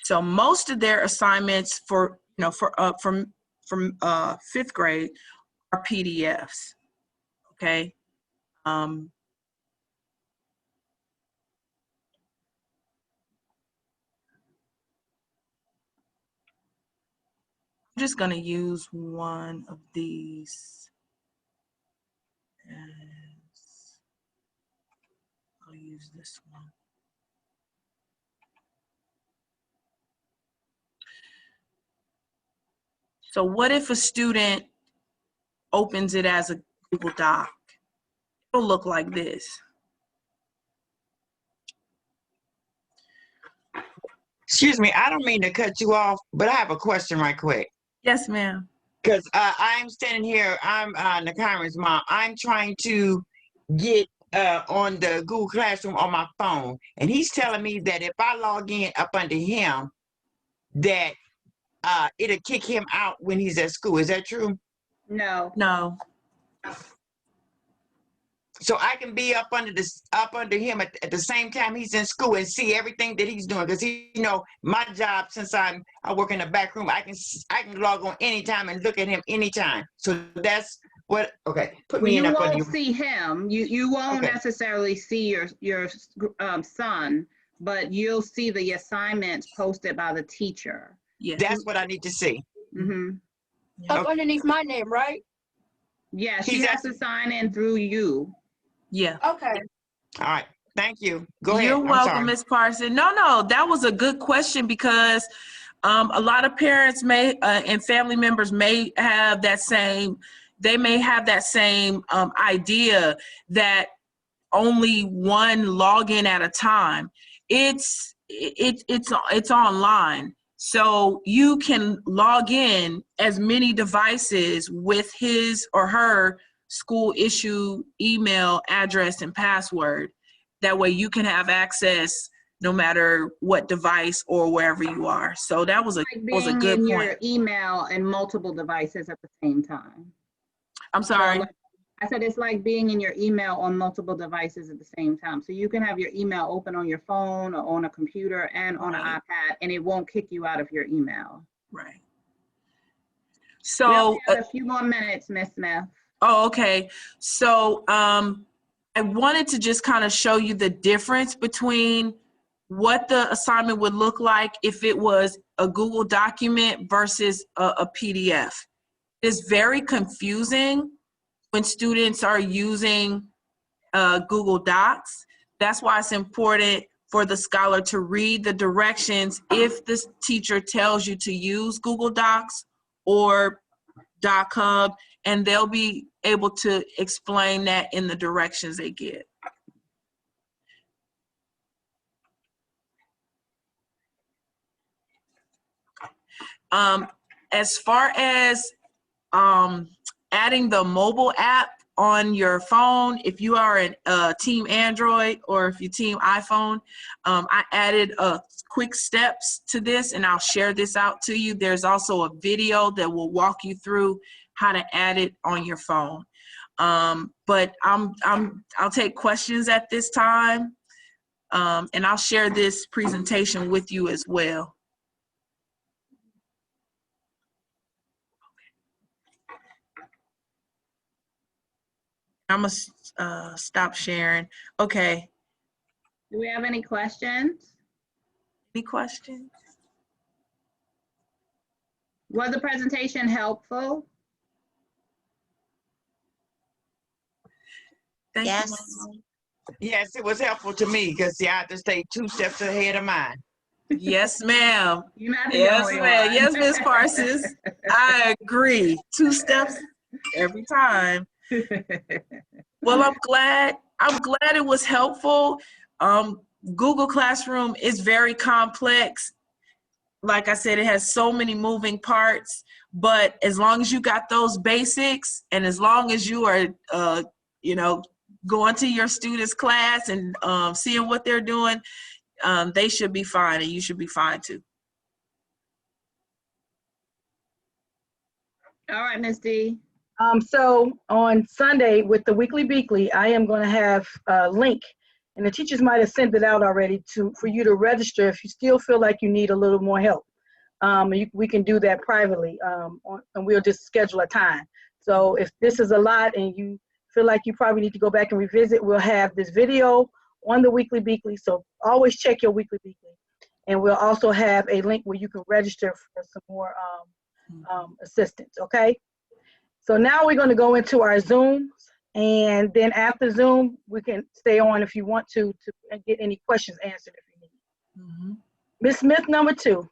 So most of their assignments for you know, from 5th grade are PDFs. Okay. I'm just going to use one of these. I'll use this one. So what if a student opens it as a Google Doc? It'll look like this. Excuse me, I don't mean to cut you off, but I have a question right quick. Yes, ma'am. Because I'm standing here, I'm Nakara's mom. I'm trying to get on the Google Classroom on my phone. And he's telling me that if I log in up under him, that it'll kick him out when he's at school. Is that true? No. No. So I can be up under him at the same time he's in school and see everything that he's doing. Because my job, since I work in the back room, I can log on anytime and look at him anytime. So that's what. Okay, put me in up under You you. won't see him. You won't Okay. necessarily see your son, but you'll see the assignments posted by the teacher. Yeah. That's what I need to see. Mm-hmm. Up underneath my name, right? Yeah, she He's has to sign in through you. Yeah. Okay. All right. Thank you. Go ahead. You're I'm welcome, sorry. Ms. Parson. No, that was a good question because a lot of parents may and family members may have that same. They may have that same idea that only one login at a time. It's online, so you can log in as many devices with his or her school issue email address and password. That way you can have access no matter what device or wherever you are. So that was a Being good in point. your email and multiple devices at the same time. I'm sorry. So, I said it's like being in your email on multiple devices at the same time. So you can have your email open on your phone or on a computer and on an Right. iPad, and it won't kick you out of your email. Right. We So only have a few more minutes, Miss Smith. oh, okay. So I wanted to just kind of show you the difference between what the assignment would look like if it was a Google document versus a PDF. It's very confusing when students are using Google Docs. That's why it's important for the scholar to read the directions if the teacher tells you to use Google Docs or Doc Hub, and they'll be able to explain that in the directions they get. As far as adding the mobile app on your phone, if you are a team Android or if you team iPhone, I added quick steps to this, and I'll share this out to you. There's also a video that will walk you through how to add it on your phone. But I'll take questions at this time, and I'll share this presentation with you as well. I'm gonna stop sharing. Okay. Do we have any questions? Any questions? Was the presentation helpful? Thank Yes. you, Mom. Yes, it was helpful to me because I have to stay 2 steps ahead of mine. Yes, ma'am. You're not the Yes, only ma'am. one. Yes, Ms. Parsons. I agree. 2 steps every time. Well, I'm glad it was helpful. Google Classroom is very complex. Like I said, it has so many moving parts, but as long as you got those basics and as long as you are, going to your students' class and seeing what they're doing, they should be fine and you should be fine too. All right, Ms. D. So on Sunday with the Weekly Beakly, I am going to have a link, and the teachers might have sent it out already for you to register if you still feel like you need a little more help. we can do that privately, and we'll just schedule a time. So if this is a lot and you feel like you probably need to go back and revisit, we'll have this video on the Weekly Beakly. So always check your Weekly Beakly. And we'll also have a link where you can register for some more assistance, okay? So now we're gonna go into our Zooms, and then after Zoom, we can stay on if you want to get any questions answered if you need. Ms. Smith, number 2.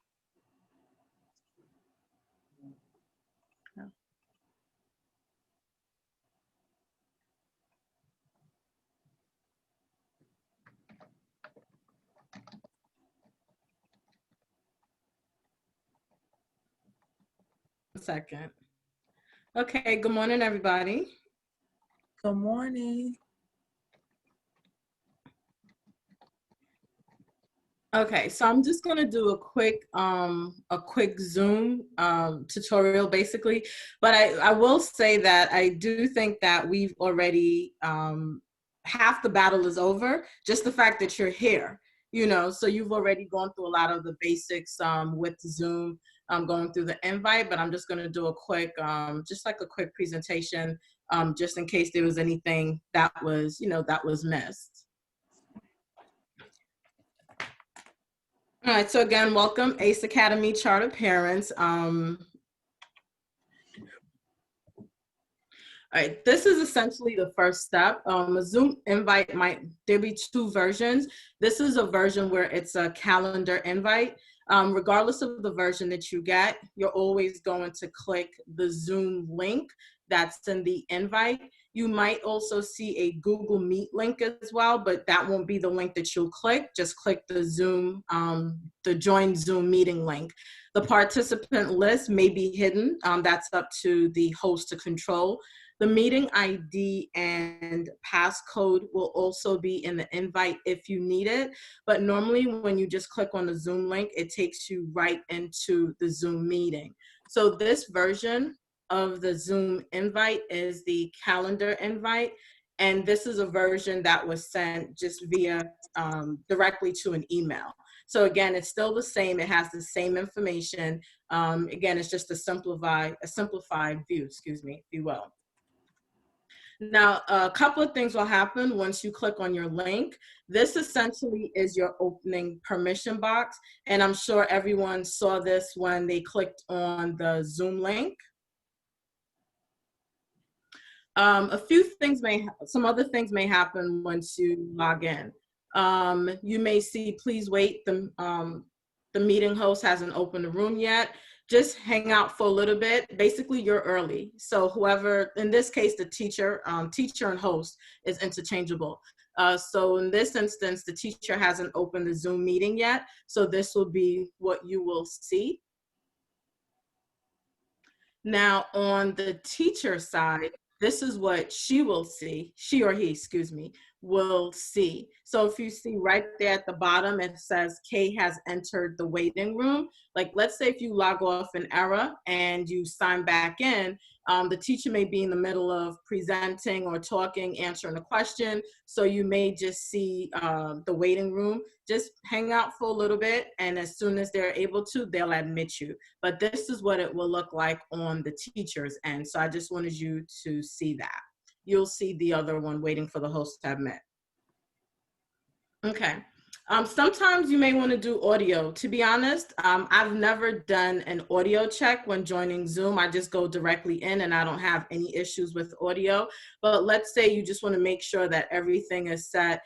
Second. Okay, good morning, everybody. Good morning. Okay, so I'm just gonna do a quick Zoom tutorial basically, but I will say that I do think that we've already, half the battle is over, just the fact that you're here, you know, so you've already gone through a lot of the basics with Zoom, going through the invite, but I'm just gonna do a quick, just like a quick presentation, just in case there was anything that was, you know, that was missed. All right, so again, welcome ACE Academy Charter Parents. All right, this is essentially the first step. A Zoom invite there be 2 versions. This is a version where it's a calendar invite. Regardless of the version that you get, you're always going to click the Zoom link that's in the invite. You might also see a Google Meet link as well, but that won't be the link that you'll click. Just click the Zoom, the Join Zoom meeting link. The participant list may be hidden. That's up to the host to control. The meeting ID and passcode will also be in the invite if you need it. But normally when you just click on the Zoom link, it takes you right into the Zoom meeting. So this version of the Zoom invite is the calendar invite. And this is a version that was sent just via directly to an email. So again, it's still the same. It has the same information. Again, it's just a simplified view, excuse me, if you will. Now, a couple of things will happen once you click on your link. This essentially is your opening permission box. And I'm sure everyone saw this when they clicked on the Zoom link. Some other things may happen once you log in. You may see, please wait, the meeting host hasn't opened the room yet. Just hang out for a little bit. Basically, you're early. So whoever, in this case, the teacher and host is interchangeable. So in this instance, the teacher hasn't opened the Zoom meeting yet. So this will be what you will see. Now, on the teacher side, this is what she will see, she or he, excuse me, will see. So if you see right there at the bottom, it says Kay has entered the waiting room. Like, let's say if you log off an error and you sign back in, the teacher may be in the middle of presenting or talking, answering a question. So you may just see the waiting room. Just hang out for a little bit, and as soon as they're able to, they'll admit you. But this is what it will look like on the teacher's end. So I just wanted you to see that. You'll see the other one waiting for the host to admit. Okay. Sometimes you may want to do audio. To be honest, I've never done an audio check when joining Zoom. I just go directly in and I don't have any issues with audio. But let's say you just want to make sure that everything is set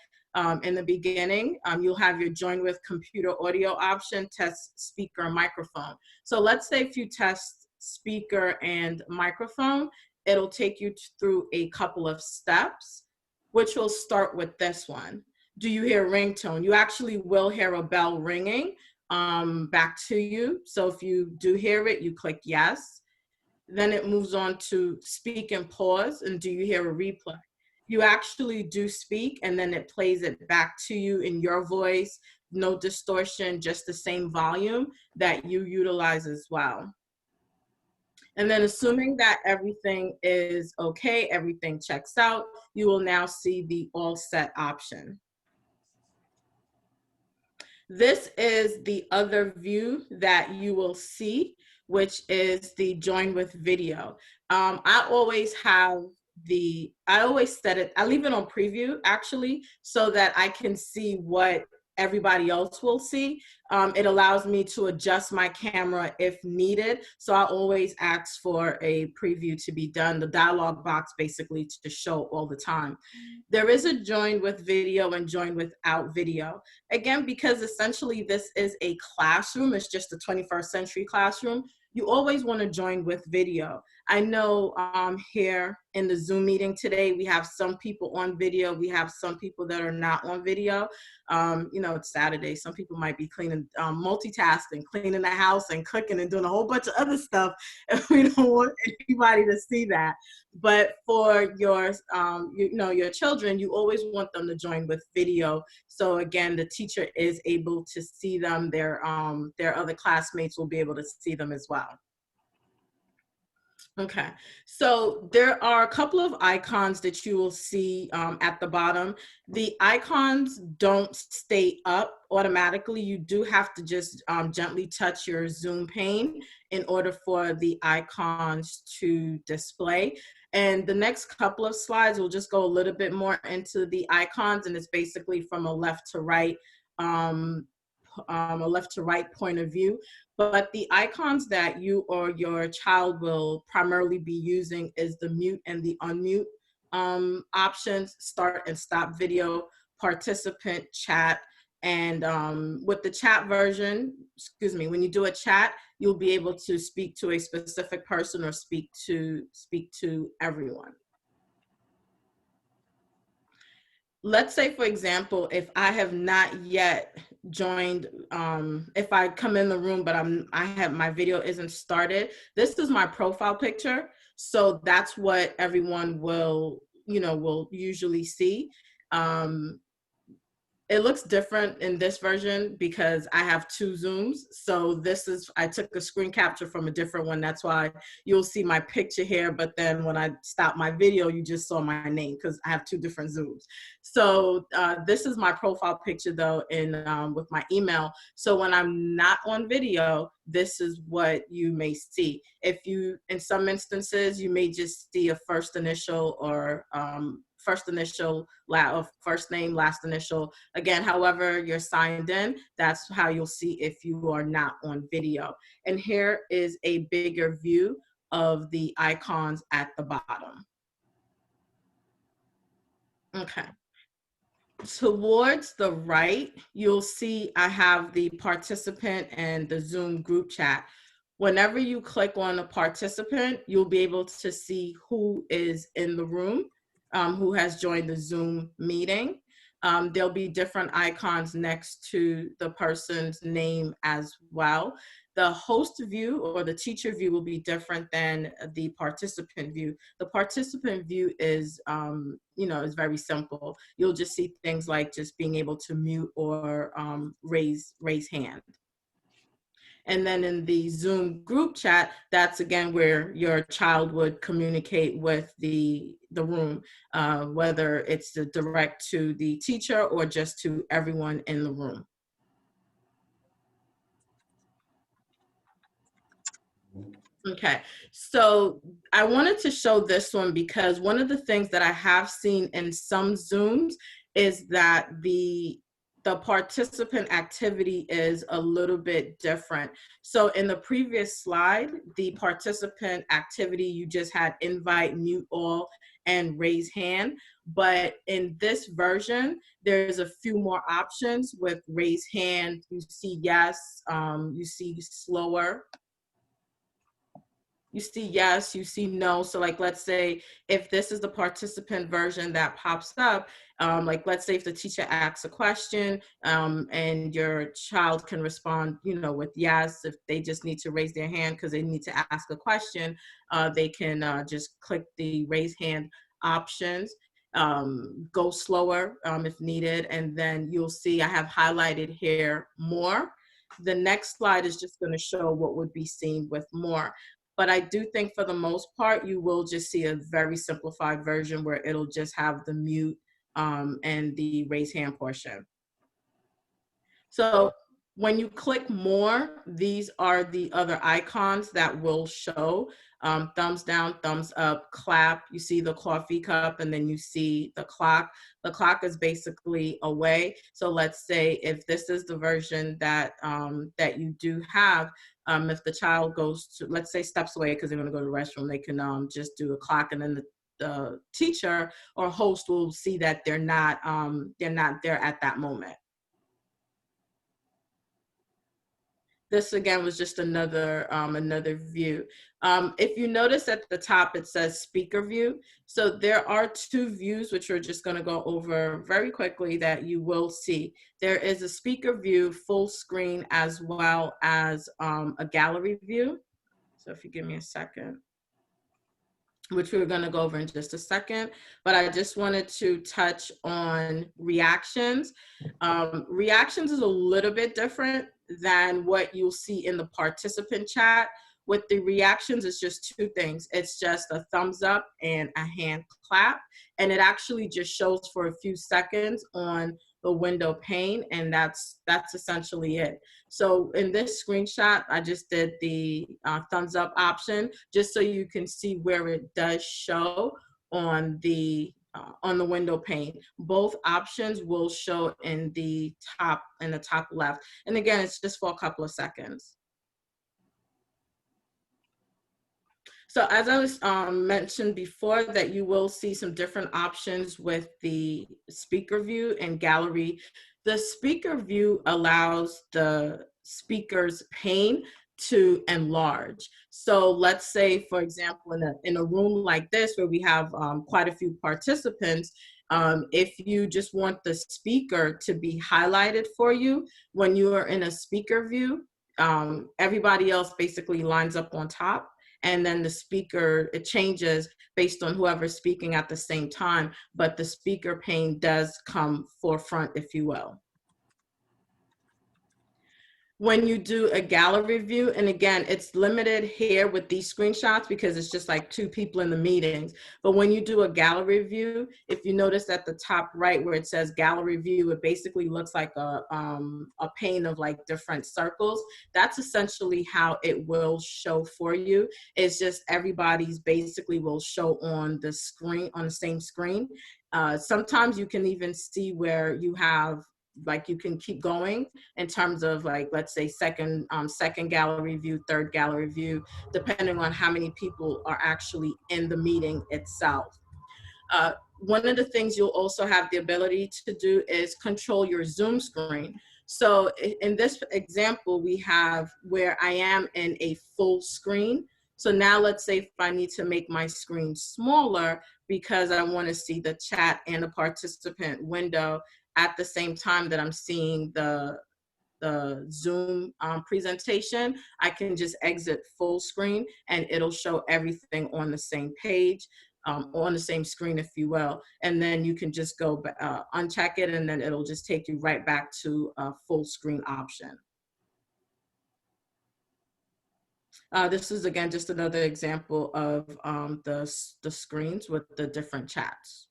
in the beginning. You'll have your join with computer audio option, test speaker and microphone. So let's say if you test speaker and microphone, it'll take you through a couple of steps, which will start with this one. Do you hear ringtone? You actually will hear a bell ringing back to you. So if you do hear it, you click yes. Then it moves on to speak and pause. And do you hear a replay? You actually do speak, and then it plays it back to you in your voice, no distortion, just the same volume that you utilize as well. And then assuming that everything is okay, everything checks out, you will now see the all set option. This is the other view that you will see, which is the join with video. I always set it, I leave it on preview actually, so that I can see what everybody else will see. It allows me to adjust my camera if needed. So I always ask for a preview to be done, the dialog box basically to show all the time. There is a join with video and join without video. Again, because essentially this is a classroom, it's just a 21st century classroom, you always want to join with video. I know here in the Zoom meeting today, we have some people on video, we have some people that are not on video. You know, it's Saturday, some people might be cleaning, multitasking, cleaning the house and cooking and doing a whole bunch of other stuff, and we don't want anybody to see that. But for your, your children, you always want them to join with video. So again, the teacher is able to see them, their other classmates will be able to see them as well. Okay, so there are a couple of icons that you will see at the bottom. The icons don't stay up automatically. You do have to just gently touch your Zoom pane in order for the icons to display. And the next couple of slides will just go a little bit more into the icons, and it's basically from a left to right point of view. But the icons that you or your child will primarily be using is the mute and the unmute options, start and stop video, participant, chat. And with the chat version, when you do a chat, you'll be able to speak to a specific person or speak to everyone. Let's say, for example, if I have not yet joined, if I come in the room, but my video isn't started, this is my profile picture. So that's what everyone will usually see. It looks different in this version because I have two Zooms. So I took a screen capture from a different one. That's why you'll see my picture here. But then when I stop my video, you just saw my name because I have two different Zooms. So this is my profile picture though with my email. So when I'm not on video, this is what you may see. In some instances, you may just see a first initial or first name, last initial. Again, however you're signed in, that's how you'll see if you are not on video. And here is a bigger view of the icons at the bottom. Okay. Towards the right, you'll see I have the participant and the Zoom group chat. Whenever you click on a participant, you'll be able to see who is in the room, who has joined the Zoom meeting. There'll be different icons next to the person's name as well. The host view or the teacher view will be different than the participant view. The participant view is, is very simple. You'll just see things like just being able to mute or raise hand. And then in the Zoom group chat, that's again where your child would communicate with the room, whether it's direct to the teacher or just to everyone in the room. Okay, so I wanted to show this one because one of the things that I have seen in some Zooms is that the participant activity is a little bit different. So in the previous slide, the participant activity, you just had invite, mute all, and raise hand. But in this version, there's a few more options with raise hand. You see yes, you see slower. You see yes, you see no. So like, let's say if this is the participant version that pops up, like let's say if the teacher asks a question and your child can respond, with yes. If they just need to raise their hand because they need to ask a question, they can just click the raise hand options, go slower if needed. And then you'll see I have highlighted here more. The next slide is just going to show what would be seen with more. But I do think for the most part, you will just see a very simplified version where it'll just have the mute and the raise hand portion. So When you click more, these are the other icons that will show. Thumbs down, thumbs up, clap. You see the coffee cup, and then you see the clock. The clock is basically away. So let's say if this is the version that that you do have, if the child goes to, let's say, steps away because they're going to go to the restroom, they can just do a clock, and then the teacher or host will see that they're not there at that moment. This again was just another view. If you notice at the top, it says speaker view. So there are two views, which we're just going to go over very quickly that you will see. There is a speaker view, full screen, as well as a gallery view. So if you give me a second, which we're going to go over in just a second, but I just wanted to touch on reactions. Reactions is a little bit different than what you'll see in the participant chat. With the reactions, it's just two things. It's just a thumbs up and a hand clap, and it actually just shows for a few seconds on the window pane, and that's essentially it. So in this screenshot, I just did the thumbs up option just so you can see where it does show on the window pane. Both options will show in the top left. And again, it's just for a couple of seconds. So as I was mentioned before, that you will see some different options with the speaker view and gallery. The speaker view allows the speaker's pane to enlarge. So let's say, for example, in a room like this where we have quite a few participants, if you just want the speaker to be highlighted for you, when you are in a speaker view, everybody else basically lines up on top. And then the speaker, it changes based on whoever's speaking at the same time, but the speaker pane does come forefront, if you will. When you do a gallery view, and again, it's limited here with these screenshots because it's just like two people in the meetings. But when you do a gallery view, if you notice at the top right where it says gallery view, it basically looks like a pane of like different circles. That's essentially how it will show for you. It's just everybody's basically will show on the screen, on the same screen. Sometimes you can even see where you have, like, you can keep going in terms of, like, let's say second gallery view, third gallery view, depending on how many people are actually in the meeting itself. One of the things you'll also have the ability to do is control your Zoom screen. So in this example, we have where I am in a full screen. So now let's say if I need to make my screen smaller because I want to see the chat and the participant window at the same time that I'm seeing the Zoom presentation, I can just exit full screen and it'll show everything on the same page, on the same screen, if you will. And then you can just go uncheck it, and then it'll just take you right back to a full screen option. This is, again, just another example of the screens with the different chats.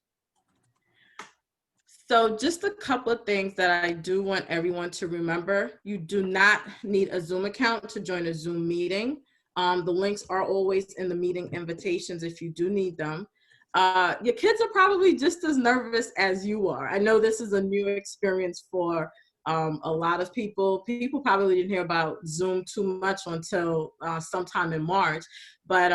So just a couple of things that I do want everyone to remember. You do not need a Zoom account to join a Zoom meeting. The links are always in the meeting invitations if you do need them. Your kids are probably just as nervous as you are. I know this is a new experience for a lot of people. People probably didn't hear about Zoom too much until sometime in March. But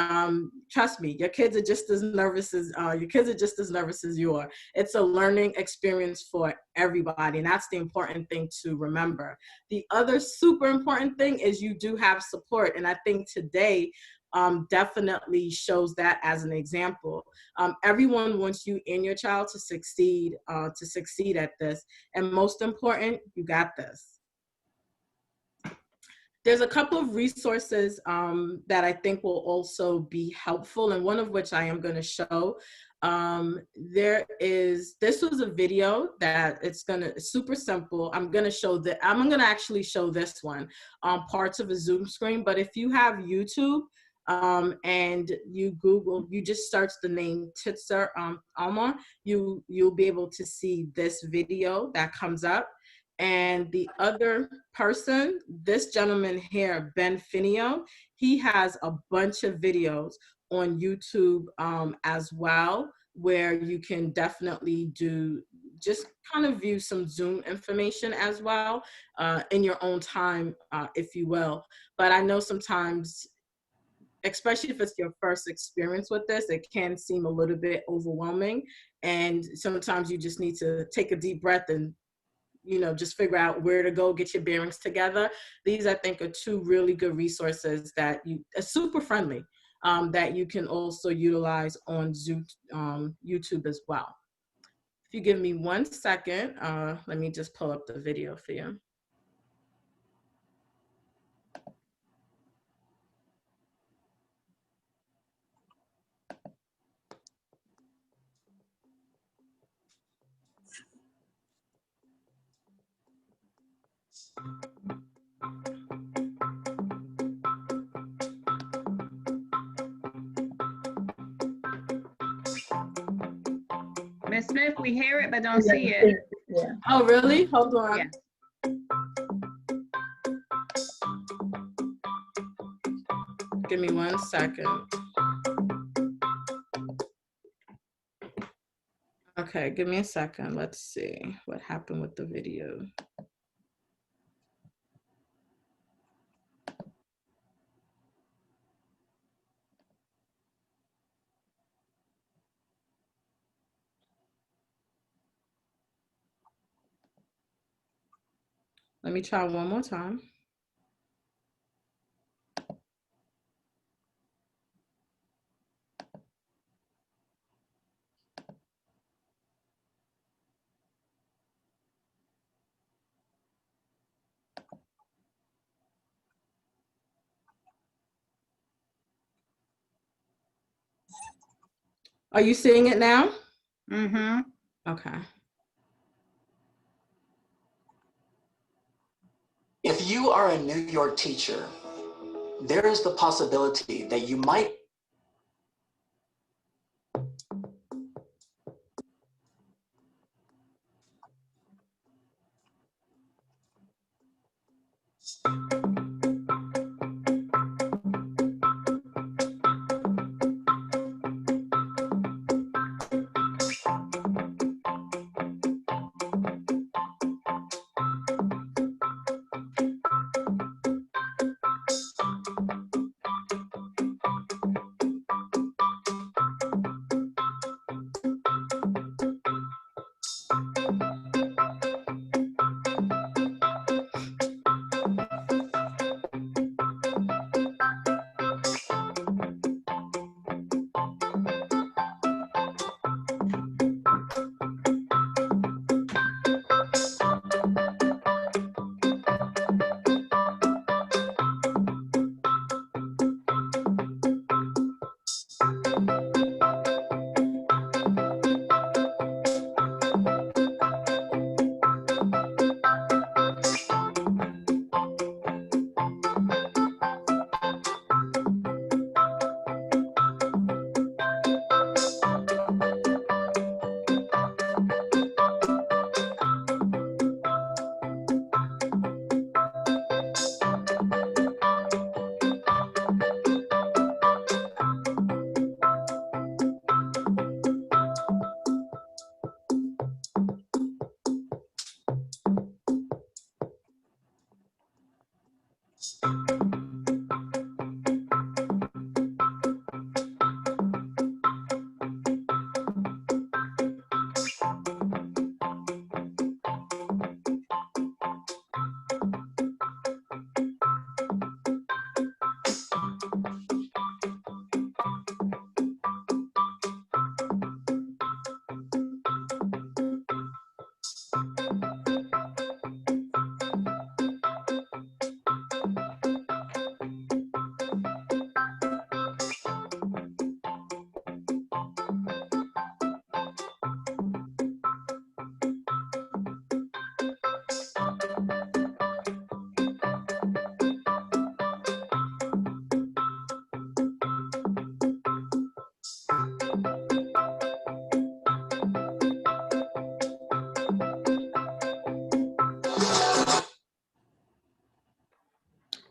trust me, your kids are just as nervous as you are. It's a learning experience for everybody, and that's the important thing to remember. The other super important thing is you do have support, and I think today definitely shows that as an example. Everyone wants you and your child to succeed at this, and most important, you got this. There's a couple of resources that I think will also be helpful, and one of which I am going to show. This was a video that it's super simple. I'm going to actually show this one on parts of a Zoom screen, but if you have YouTube and you just search the name Titzer Alma, you'll be able to see this video that comes up. And the other person, this gentleman here, Ben Finio, he has a bunch of videos on YouTube as well, where you can definitely do, just kind of view some Zoom information as well in your own time, if you will. But I know sometimes, especially if it's your first experience with this, it can seem a little bit overwhelming. And sometimes you just need to take a deep breath and, you know, just figure out where to go, get your bearings together. These, I think, are two really good resources that are super friendly, that you can also utilize on Zoom, YouTube as well. If you give me 1 second, let me just pull up the video for you. Ms. Smith, we hear it but don't see it. Yeah. Oh, really? Hold on. Yeah. Give me 1 second. Okay, give me a second. Let's see what happened with the video. Let me try one more time. Are you seeing it now? Mm-hmm. Okay. If you are a New York teacher, there is the possibility that you might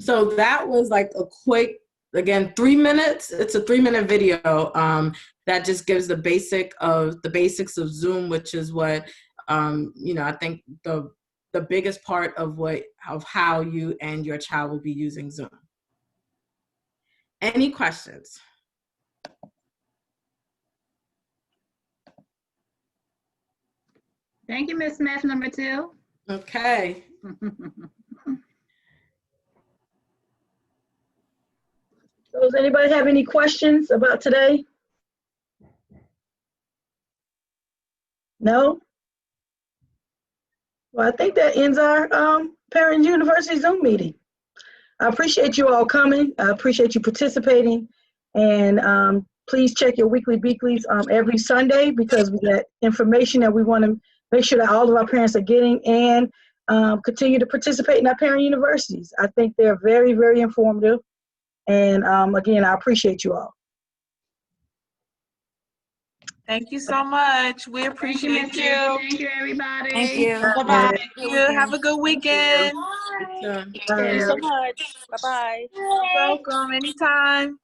So that was like a quick, again, 3 minutes. It's a 3-minute video that just gives the basics of Zoom, which is what I think the biggest part of how you and your child will be using Zoom. Any questions? Thank you, Ms. Smith, number 2. Okay. So does anybody have any questions about today? No? Well, I think that ends our Parent University Zoom meeting. I appreciate you all coming. I appreciate you participating. And please check your weekly beaklies every Sunday, because we got information that we want to make sure that all of our parents are getting, and continue to participate in our parent universities. I think they're very, very informative. And again, I appreciate you all. Thank you so much. We appreciate you. Thank you, everybody. Thank you. Bye-bye. Thank you. Have a good weekend. Thank you so much. Bye-bye. You're welcome. Anytime.